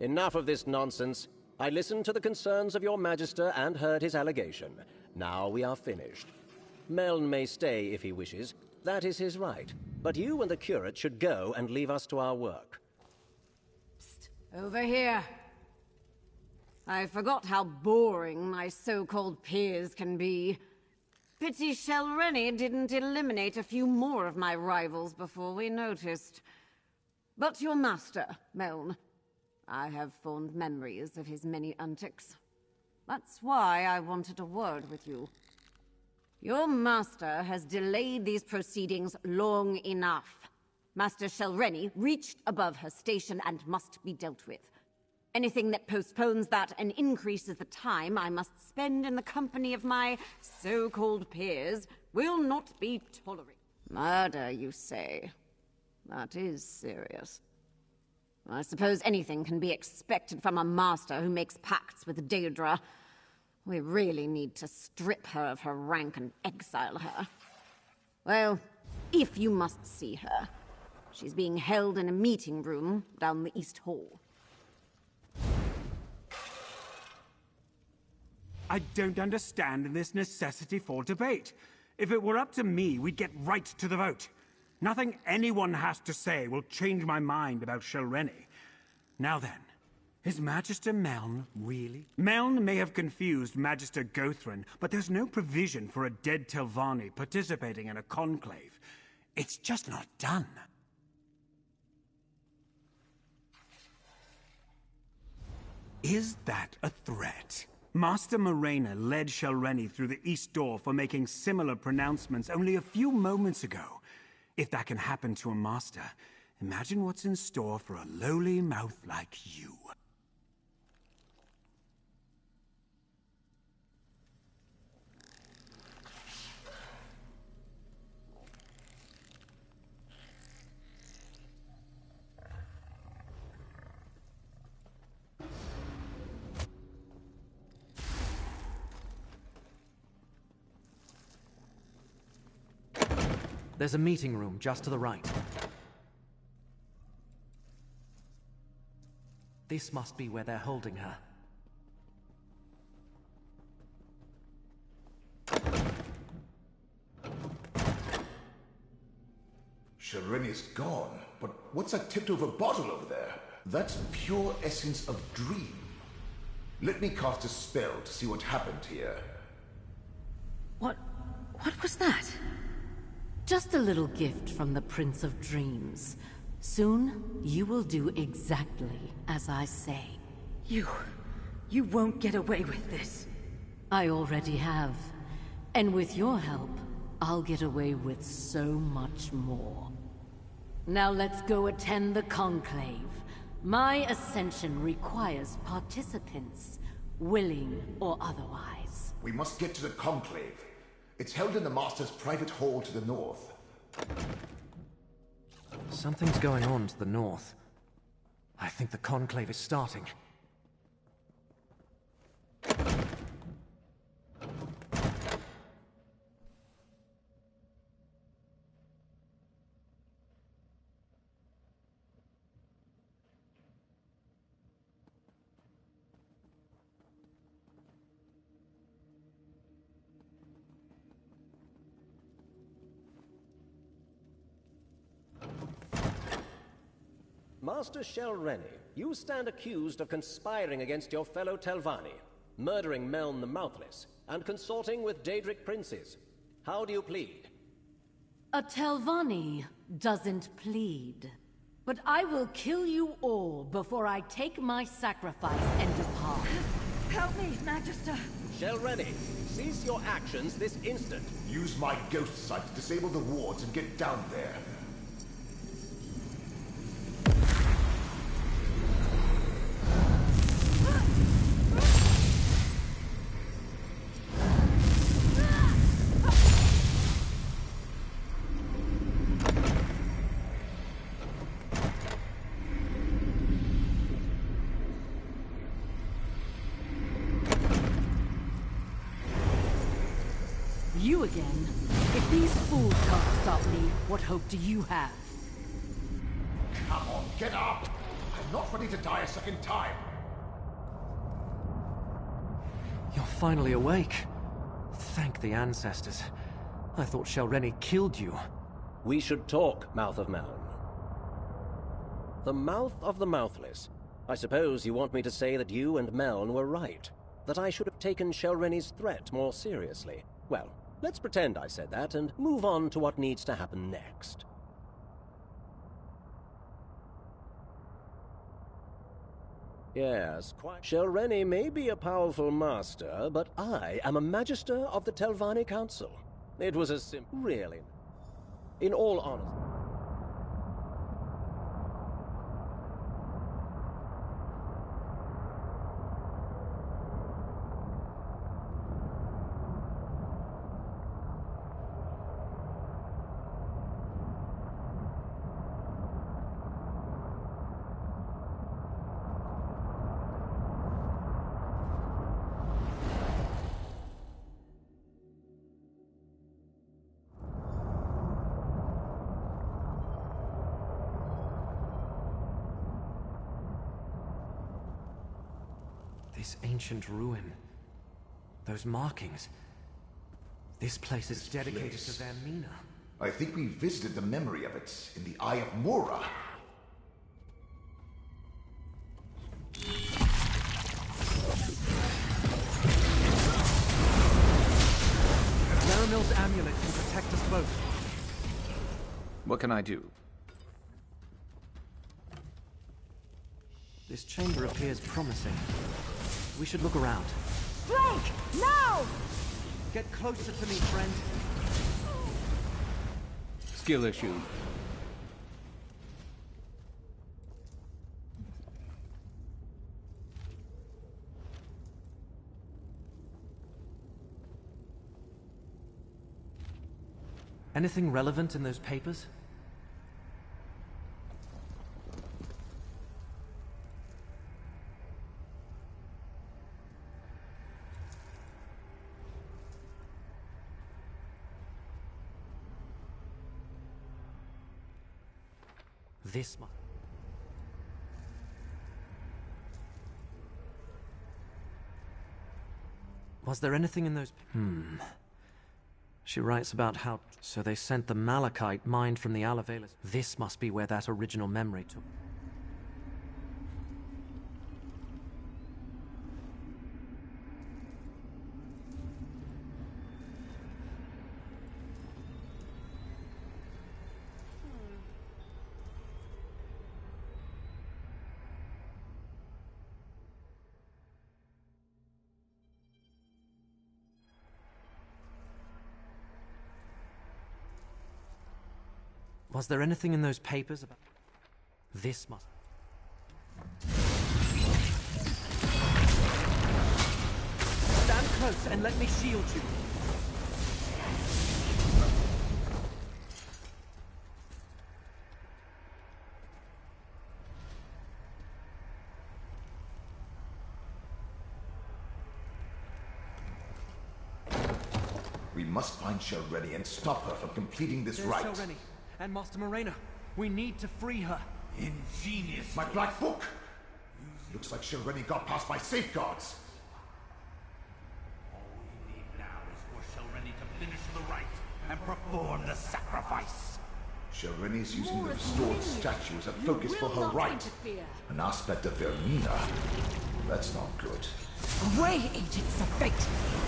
Enough of this nonsense. I listened to the concerns of your Magister and heard his allegation. Now we are finished. Meln may stay if he wishes. That is his right. But you and the curate should go and leave us to our work. Psst. Over here. I forgot how boring my so-called peers can be. Pity Shelreni didn't eliminate a few more of my rivals before we noticed. But your master, Meln. I have fond memories of his many antics. That's why I wanted a word with you. Your master has delayed these proceedings long enough. Master Shelreni reached above her station and must be dealt with. Anything that postpones that and increases the time I must spend in the company of my so-called peers will not be tolerated. Murder, you say? That is serious. I suppose anything can be expected from a master who makes pacts with Daedra. We really need to strip her of her rank and exile her. Well, if you must see her, she's being held in a meeting room down the East Hall. I don't understand this necessity for debate. If it were up to me, we'd get right to the vote. Nothing anyone has to say will change my mind about Shelreni. Now then, is Magister Meln really? Meln may have confused Magister Guthrin, but there's no provision for a dead Telvanni participating in a conclave. It's just not done. Is that a threat? Master Morena led Shelreni through the East Door for making similar pronouncements only a few moments ago. If that can happen to a master, imagine what's in store for a lowly mouth like you. There's a meeting room just to the right. This must be where they're holding her. Shalreni's gone, but what's that tipped-over bottle over there? That's pure essence of dream. Let me cast a spell to see what happened here. What was that? Just a little gift from the Prince of Dreams. Soon, you will do exactly as I say. You won't get away with this. I already have. And with your help, I'll get away with so much more. Now let's go attend the conclave. My ascension requires participants, willing or otherwise. We must get to the conclave. It's held in the Master's private hall to the north. Something's going on to the north. I think the conclave is starting. Master Shalreni, you stand accused of conspiring against your fellow Telvanni, murdering Meln the Mouthless, and consorting with Daedric princes. How do you plead? A Telvanni doesn't plead. But I will kill you all before I take my sacrifice and depart. Help me, Magister. Shalreni, cease your actions this instant. Use my ghost sight to disable the wards and get down there. You again? If these fools can't stop me, what hope do you have? Come on, get up! I'm not ready to die a second time. You're finally awake. Thank the ancestors. I thought Shalreni killed you. We should talk, Mouth of Meln. The Mouth of the Mouthless. I suppose you want me to say that you and Meln were right. That I should have taken Shalreni's threat more seriously. Well, let's pretend I said that and move on to what needs to happen next. Yes, quite. Shalreni may be a powerful master, but I am a magister of the Telvanni Council. It was as simple, really. In all honesty. This ancient ruin. Those markings. This place is dedicated to their Mina. I think we visited the memory of it in the Eye of Mora. Laramil's amulet can protect us both. What can I do? This chamber appears promising. We should look around. Blake! No! Get closer to me, friend. Skill issue. Anything relevant in those papers? This must... Was there anything in those... She writes about how... So they sent the Malachite mined from the Alavelas. This must be where that original memory took... Was there anything in those papers about... This must... Stand close and let me shield you. We must find Shelreni and stop her from completing this There's rite. Shelreni and Master Morena. We need to free her. Ingenious. My black book! Looks like Shelreni got past my safeguards. All we need now is for Shelreni to finish the rite and perform the sacrifice. Shelreni's using the restored statue as a focus for her rite. An aspect of Vermina. That's not good. Away, agents of fate!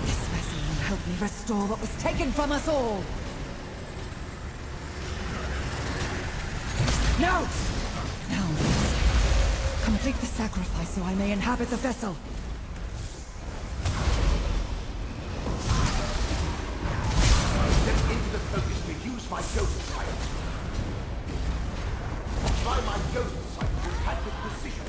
This vessel will help me restore what was taken from us all! No! Now, complete the sacrifice so I may inhabit the vessel. Step into the focus to use my ghost sight. Try my ghost sight to attack with precision.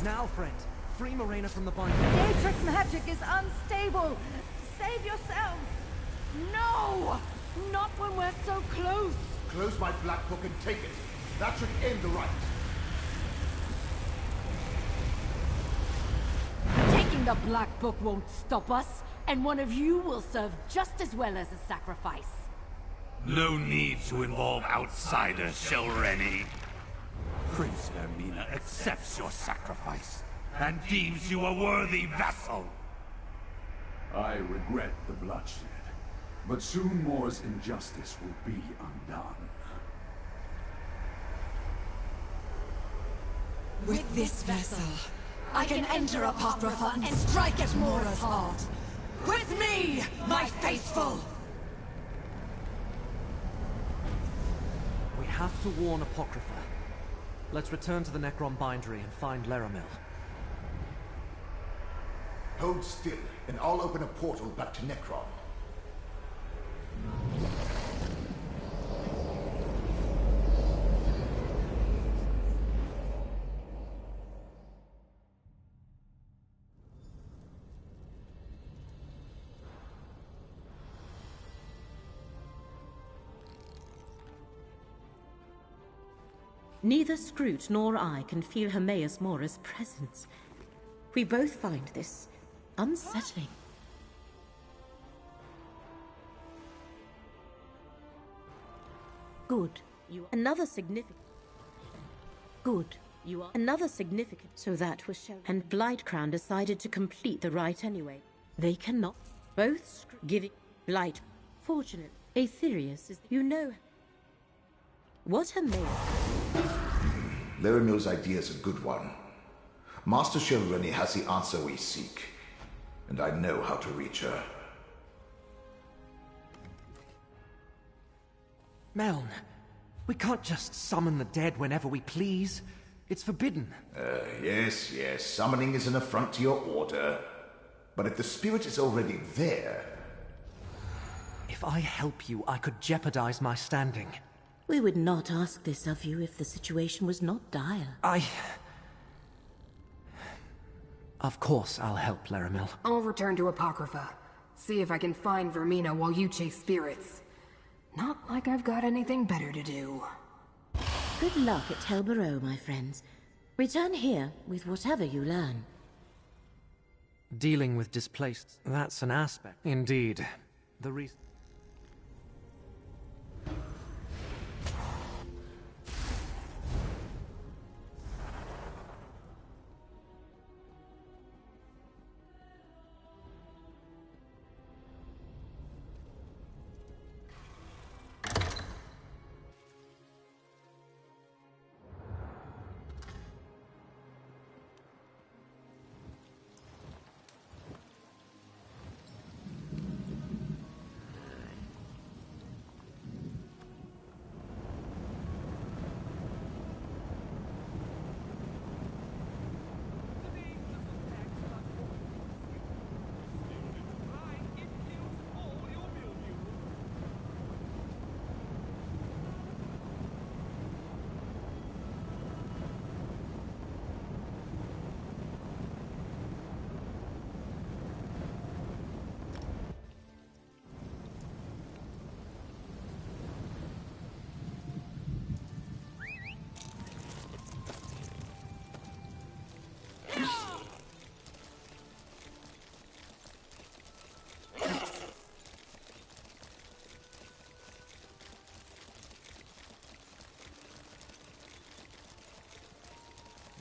Now, friend, free Morena from the bind. Matrix magic is unstable! Save yourself! No! Not when we're so close! Close my black book and take it. That should end the rite. Taking the Black Book won't stop us, and one of you will serve just as well as a sacrifice. No need to involve outsiders, Shelreni. Prince Vermina accepts your sacrifice and deems you a worthy vassal. I regret the bloodshed, but soon Mor's injustice will be undone. With this vessel, I can enter Apocrypha and strike at Mora's heart. With me, my faithful! We have to warn Apocrypha. Let's return to the Necron Bindery and find Laramil. Hold still, and I'll open a portal back to Necron. Neither Scroot nor I can feel Hermaeus Mora's presence. We both find this unsettling. Good. You are another significant. Good. You are another significant. So that was shown. And Blightcrown decided to complete the rite anyway. They cannot. Both giving Blight. Fortunate. Aetherius is. You know. What Hermaeus. Laramil's idea is a good one. Master Shelreni has the answer we seek, and I know how to reach her. Meln, we can't just summon the dead whenever we please. It's forbidden. Yes. Summoning is an affront to your order. But if the spirit is already there... If I help you, I could jeopardize my standing. We would not ask this of you if the situation was not dire. Of course I'll help, Laramil. I'll return to Apocrypha. See if I can find Vermina while you chase spirits. Not like I've got anything better to do. Good luck at Helborough, my friends. Return here with whatever you learn. Dealing with displaced, that's an aspect. Indeed. The reason...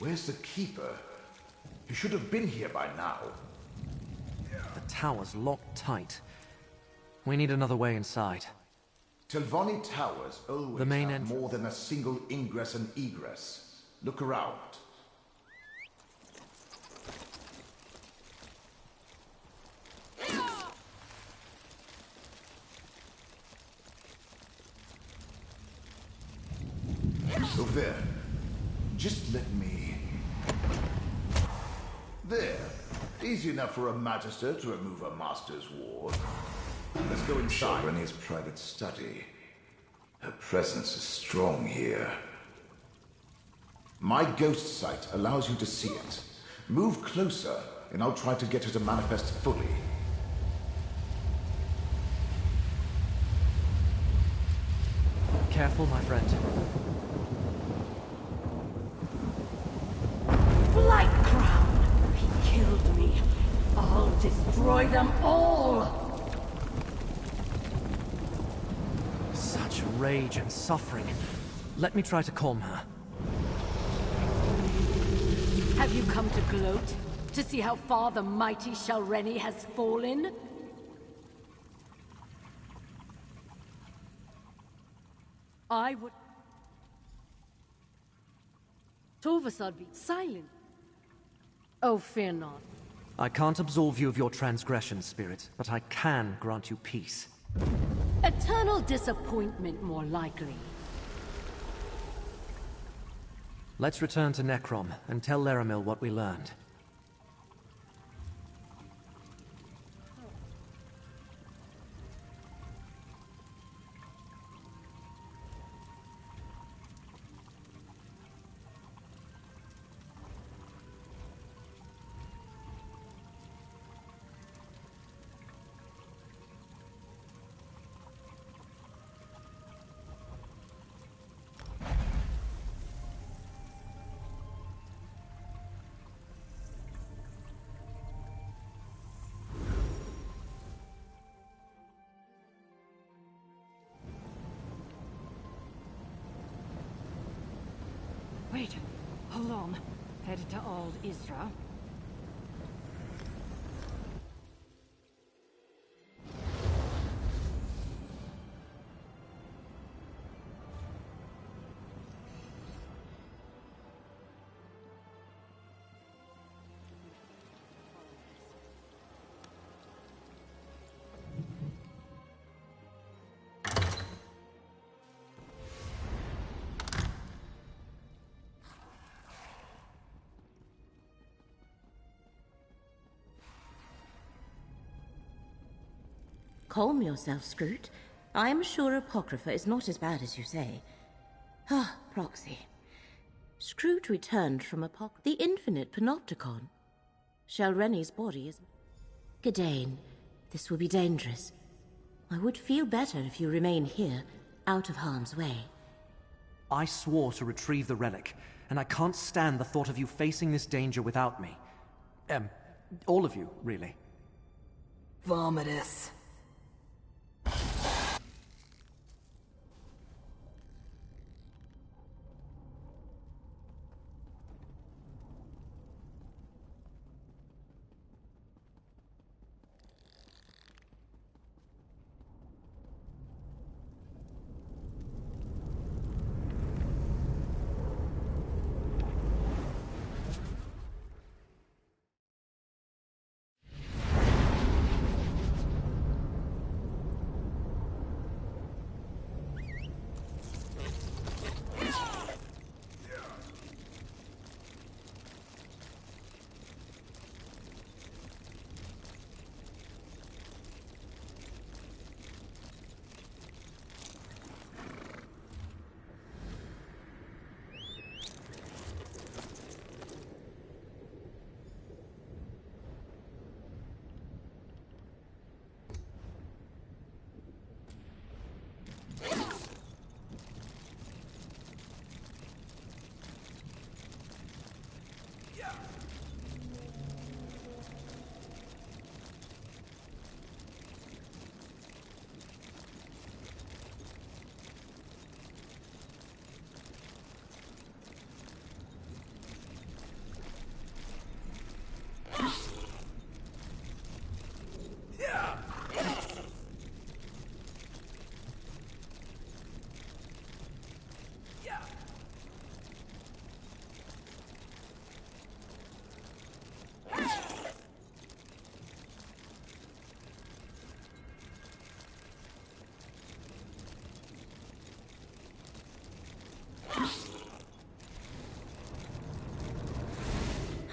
Where's the Keeper? He should have been here by now. The tower's locked tight. We need another way inside. Telvanni towers always The main have entrance. more than a single ingress and egress. Look around. Over there. Just let me... There. Easy enough for a magister to remove a master's ward. Let's go inside. Shalreni's private study. Her presence is strong here. My ghost sight allows you to see it. Move closer, and I'll try to get her to manifest fully. Careful, my friend. Blight Crown! He killed me. I'll destroy them all! Such rage and suffering. Let me try to calm her. Have you come to gloat? To see how far the mighty Shalreni has fallen? I would... Torvasad be silent. Oh, fear not. I can't absolve you of your transgressions, Spirit, but I can grant you peace. Eternal disappointment, more likely. Let's return to Necrom and tell Laramil what we learned. Wait, hold on. Headed to Old Isra. Calm yourself, Scroot. I am sure Apocrypha is not as bad as you say. Ah, Proxy. Scroot returned from the infinite Panopticon. Shalreni's body is... Gadain, this will be dangerous. I would feel better if you remain here, out of harm's way. I swore to retrieve the relic, and I can't stand the thought of you facing this danger without me. All of you, really. Vomitus.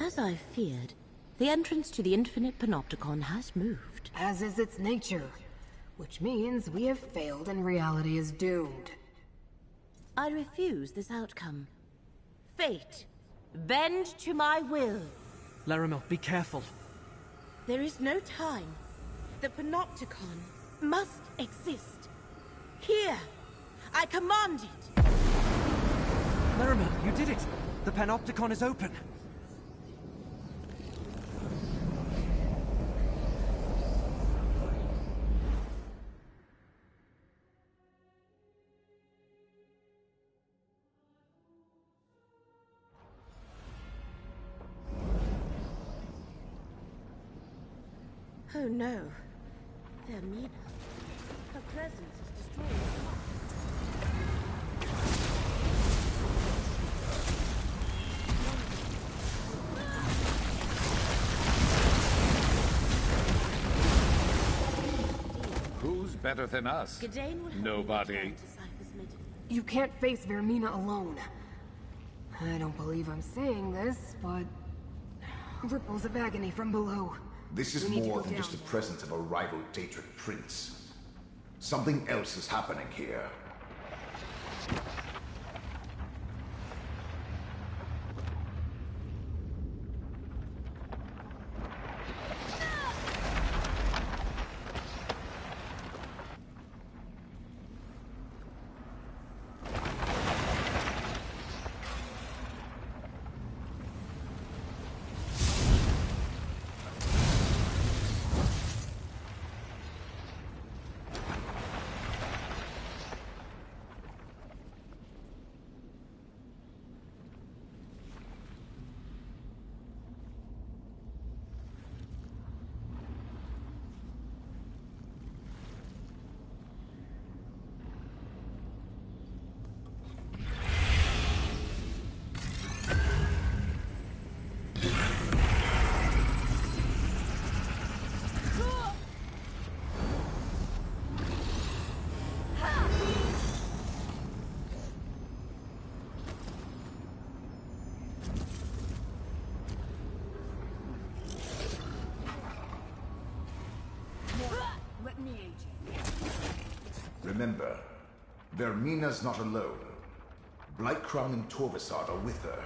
As I feared, the entrance to the Infinite Panopticon has moved. As is its nature. Which means we have failed and reality is doomed. I refuse this outcome. Fate, bend to my will. Laramil, be careful. There is no time. The Panopticon must exist. Here, I command it. Laramil, you did it! The Panopticon is open! Oh no. Vermina. Her presence is destroying Who's better than us? Nobody. You can't face Vermina alone. I don't believe I'm saying this, but... ripples of agony from below. This is more than just the presence of a rival Daedric prince. Something else is happening here. Remember, Vermina's not alone. Blightcrown and Torvasad are with her.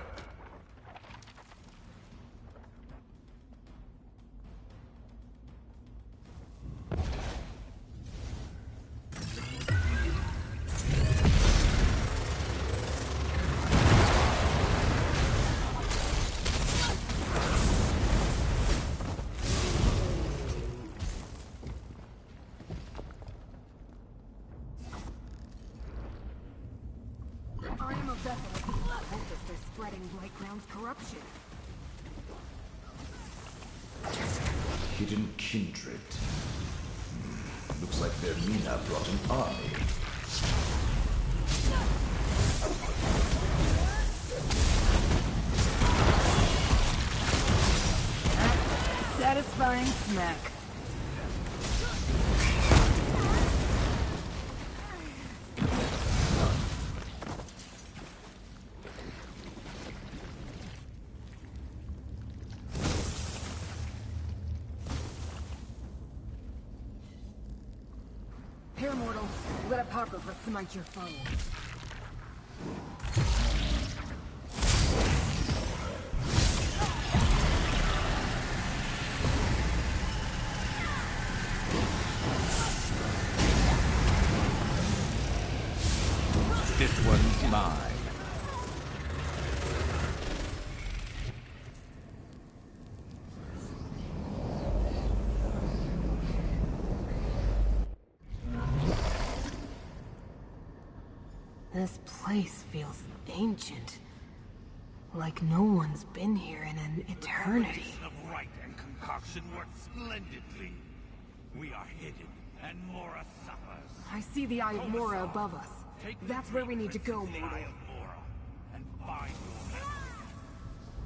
I am a vessel of the cultists are spreading Blightground's corruption. Hidden kindred. Looks like Vermina brought an army. Satisfying smack. Here, mortal. Let Apocrypha smite your foe. This one's mine. This place feels ancient. Like no one's been here in an eternity. The of right and concoction work splendidly. We are hidden, and Mora suffers. I see the Eye of Mora above us. That's where we need to go, mortal. And find your message.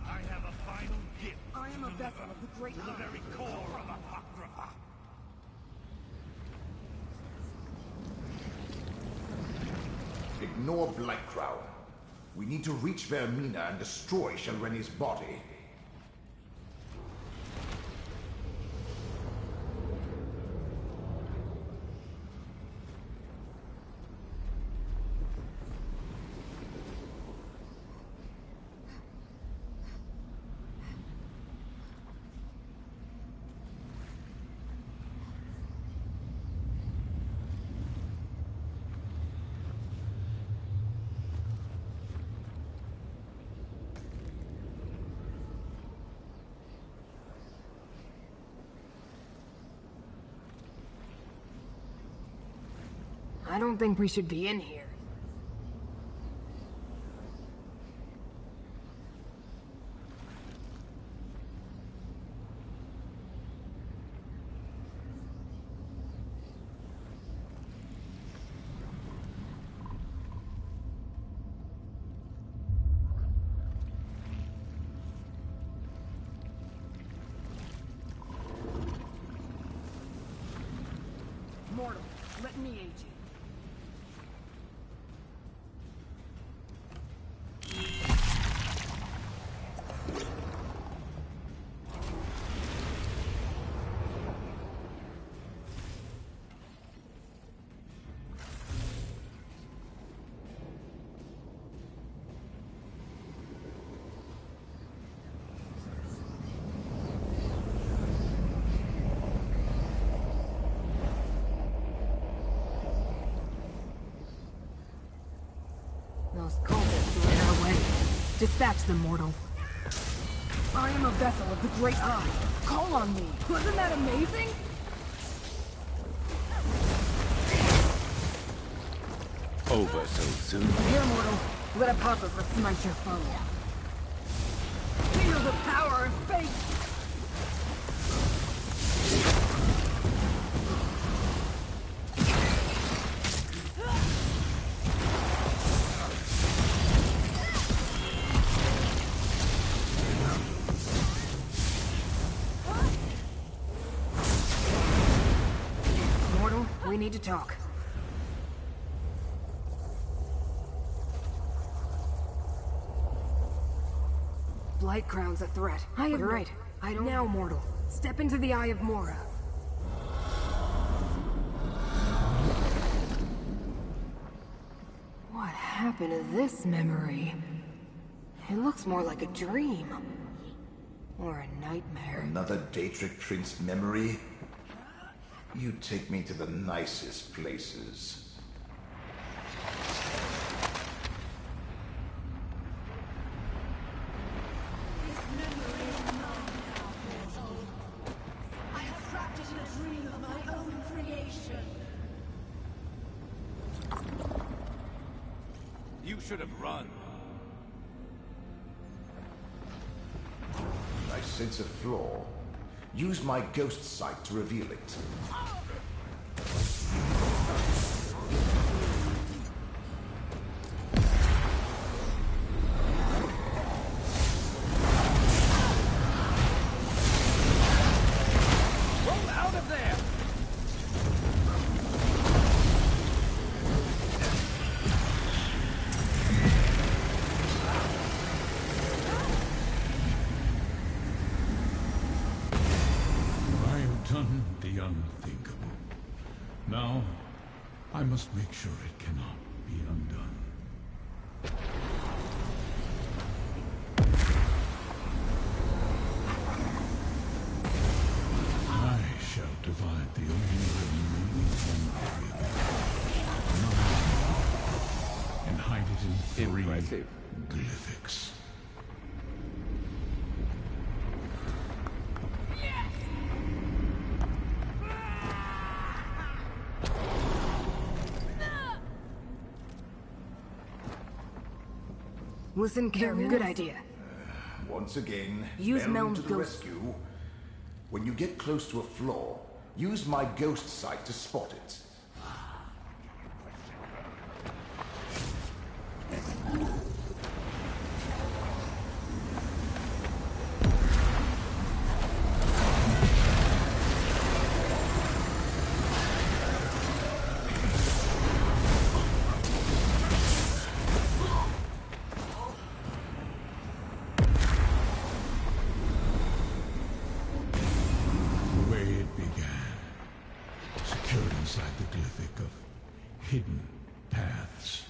I have a final gift. I am a vessel of the great to the very core of Apocrypha. Ignore Blightcrown. We need to reach Vermina and destroy Shalreni's body. I don't think we should be in here. Mortal, let me aid you. Those cultists are in our way. Dispatch them, mortal. I am a vessel of the Great Eye. Call on me. Wasn't that amazing? Over so soon. Here, mortal. Let Apocrypha smite your foe. Feel the power of fate! Mortal, we need to talk. Blightcrown's a threat. You're right. I don't... Now, mortal. Step into the Eye of Mora. What happened to this memory? It looks more like a dream. Or a nightmare. Another Daedric Prince memory? You take me to the nicest places. You should have run. I sense a flaw. Use my ghost sight to reveal it. Roll out of there! I've done the unthinkable. Now, I must make sure it cannot be undone. I shall divide the only remaining one area and hide it in 3 glyphics. Listen carefully. Good idea. Once again, Use Melon Melm's to the ghost. rescue. When you get close to a flaw, use my ghost sight to spot it. The way it began, secured inside the glyphic of hidden paths.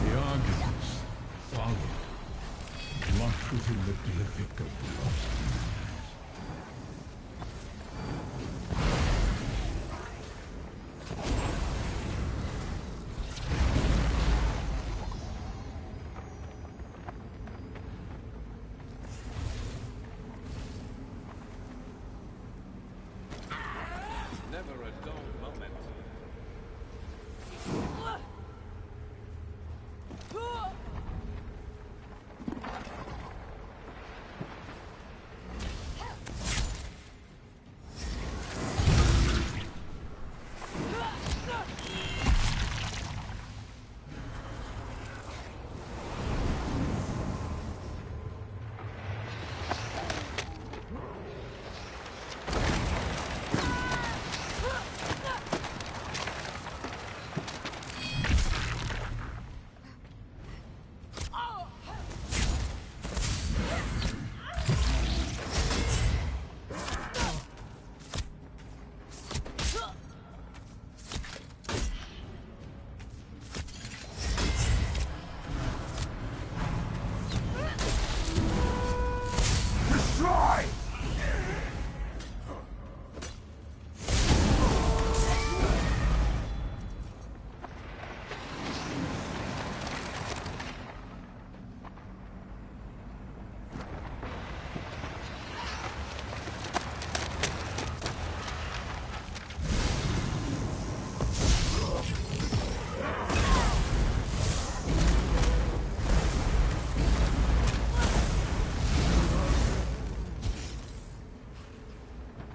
The Arcanist followed, locked within the glyphic of the lost memories. Never a dull moment.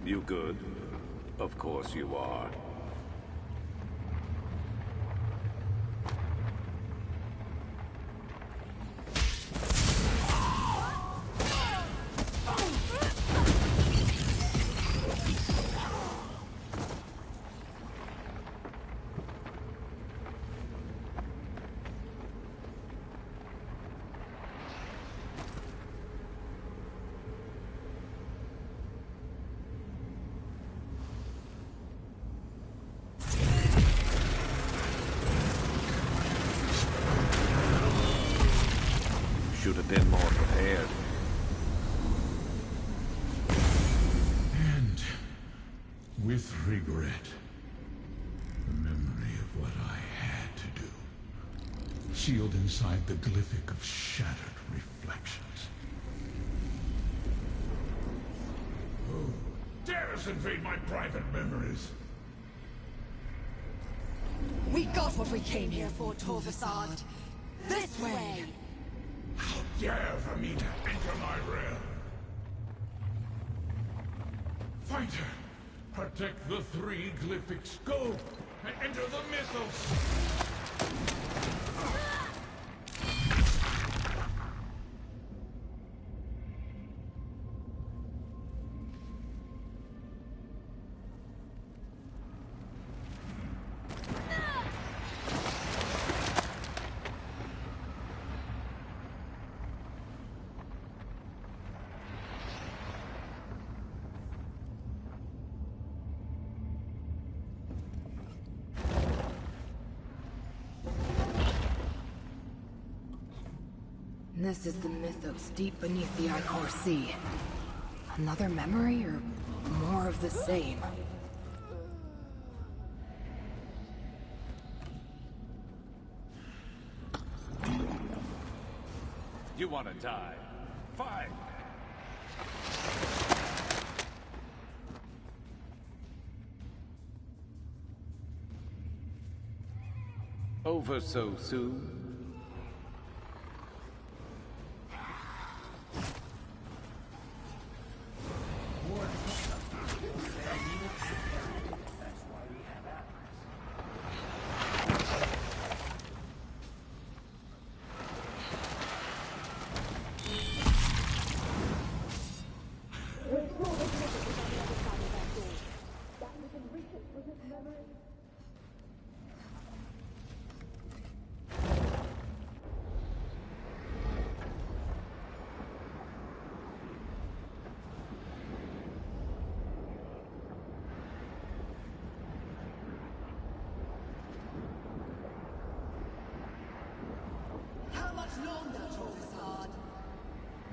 You good? Of course you are. Should have been more prepared. And with regret, the memory of what I had to do, sealed inside the glyphic of shattered reflections. Dare must invade my private memories. We got what we came here for, Torvasad. This way! How dare Vermina enter my realm! Fighter, protect the 3 glyphic scope and enter the mythos! This is the mythos deep beneath the Icor Sea. Another memory, or more of the same? You want to die? Fine. Over so soon?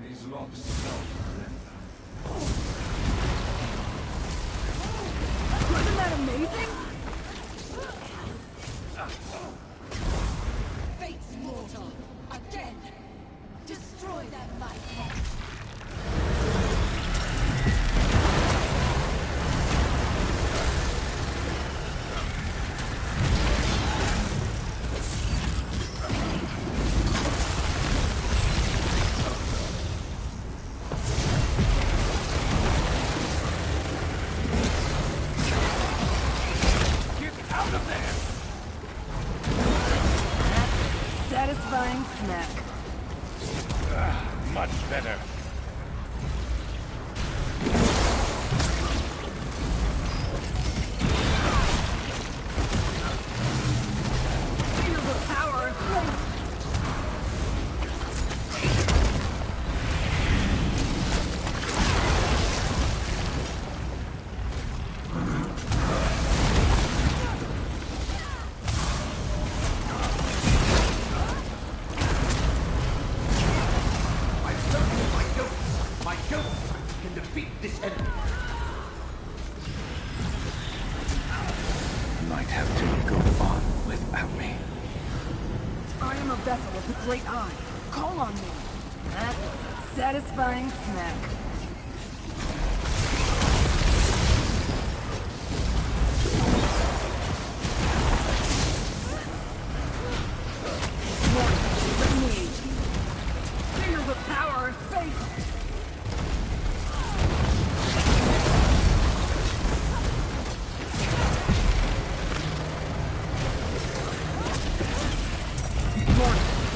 These locks surrender. Wasn't that amazing? Fate's mortal! Again! Destroy that light! Satisfying snack. Much better. Feel the power of fate. This enemy. Might have to go on without me. I am a vessel of the Great Eye. Call on me. That's a satisfying snack. Let me aid you. Feel the power of fate.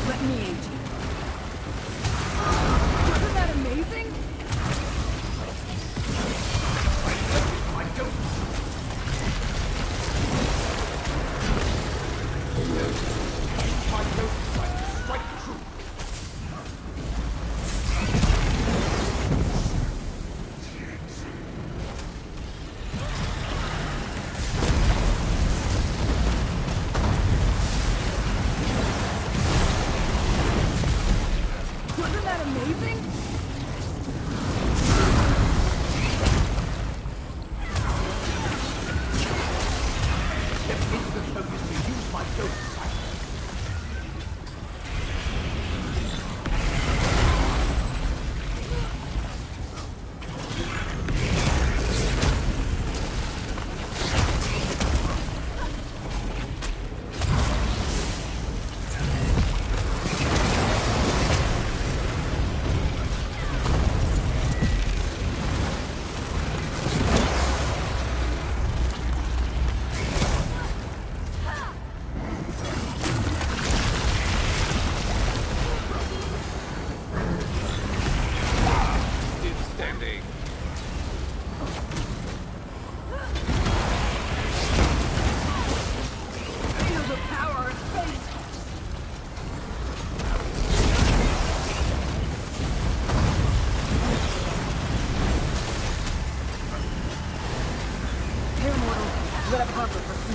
Let me aid you. Wasn't that amazing? My ghost! My ghost sight strike true.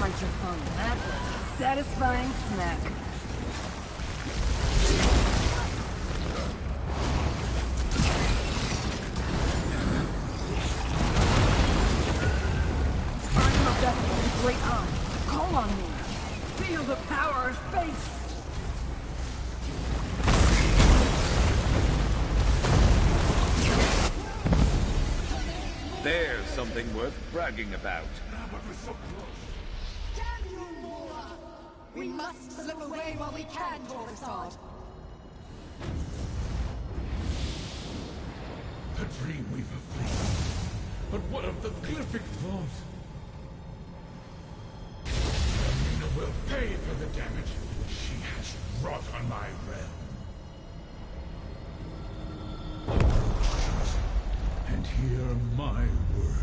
fight your foe. That was a satisfying snack. I'm a vessel of the great eye. Call on me. Feel the power of faith. There's something worth bragging about. We must slip away while we can, Torvastad. The Dreamweaver flees. But what of the Glyphic Vault? Selena will pay for the damage she has wrought on my realm. And hear my word.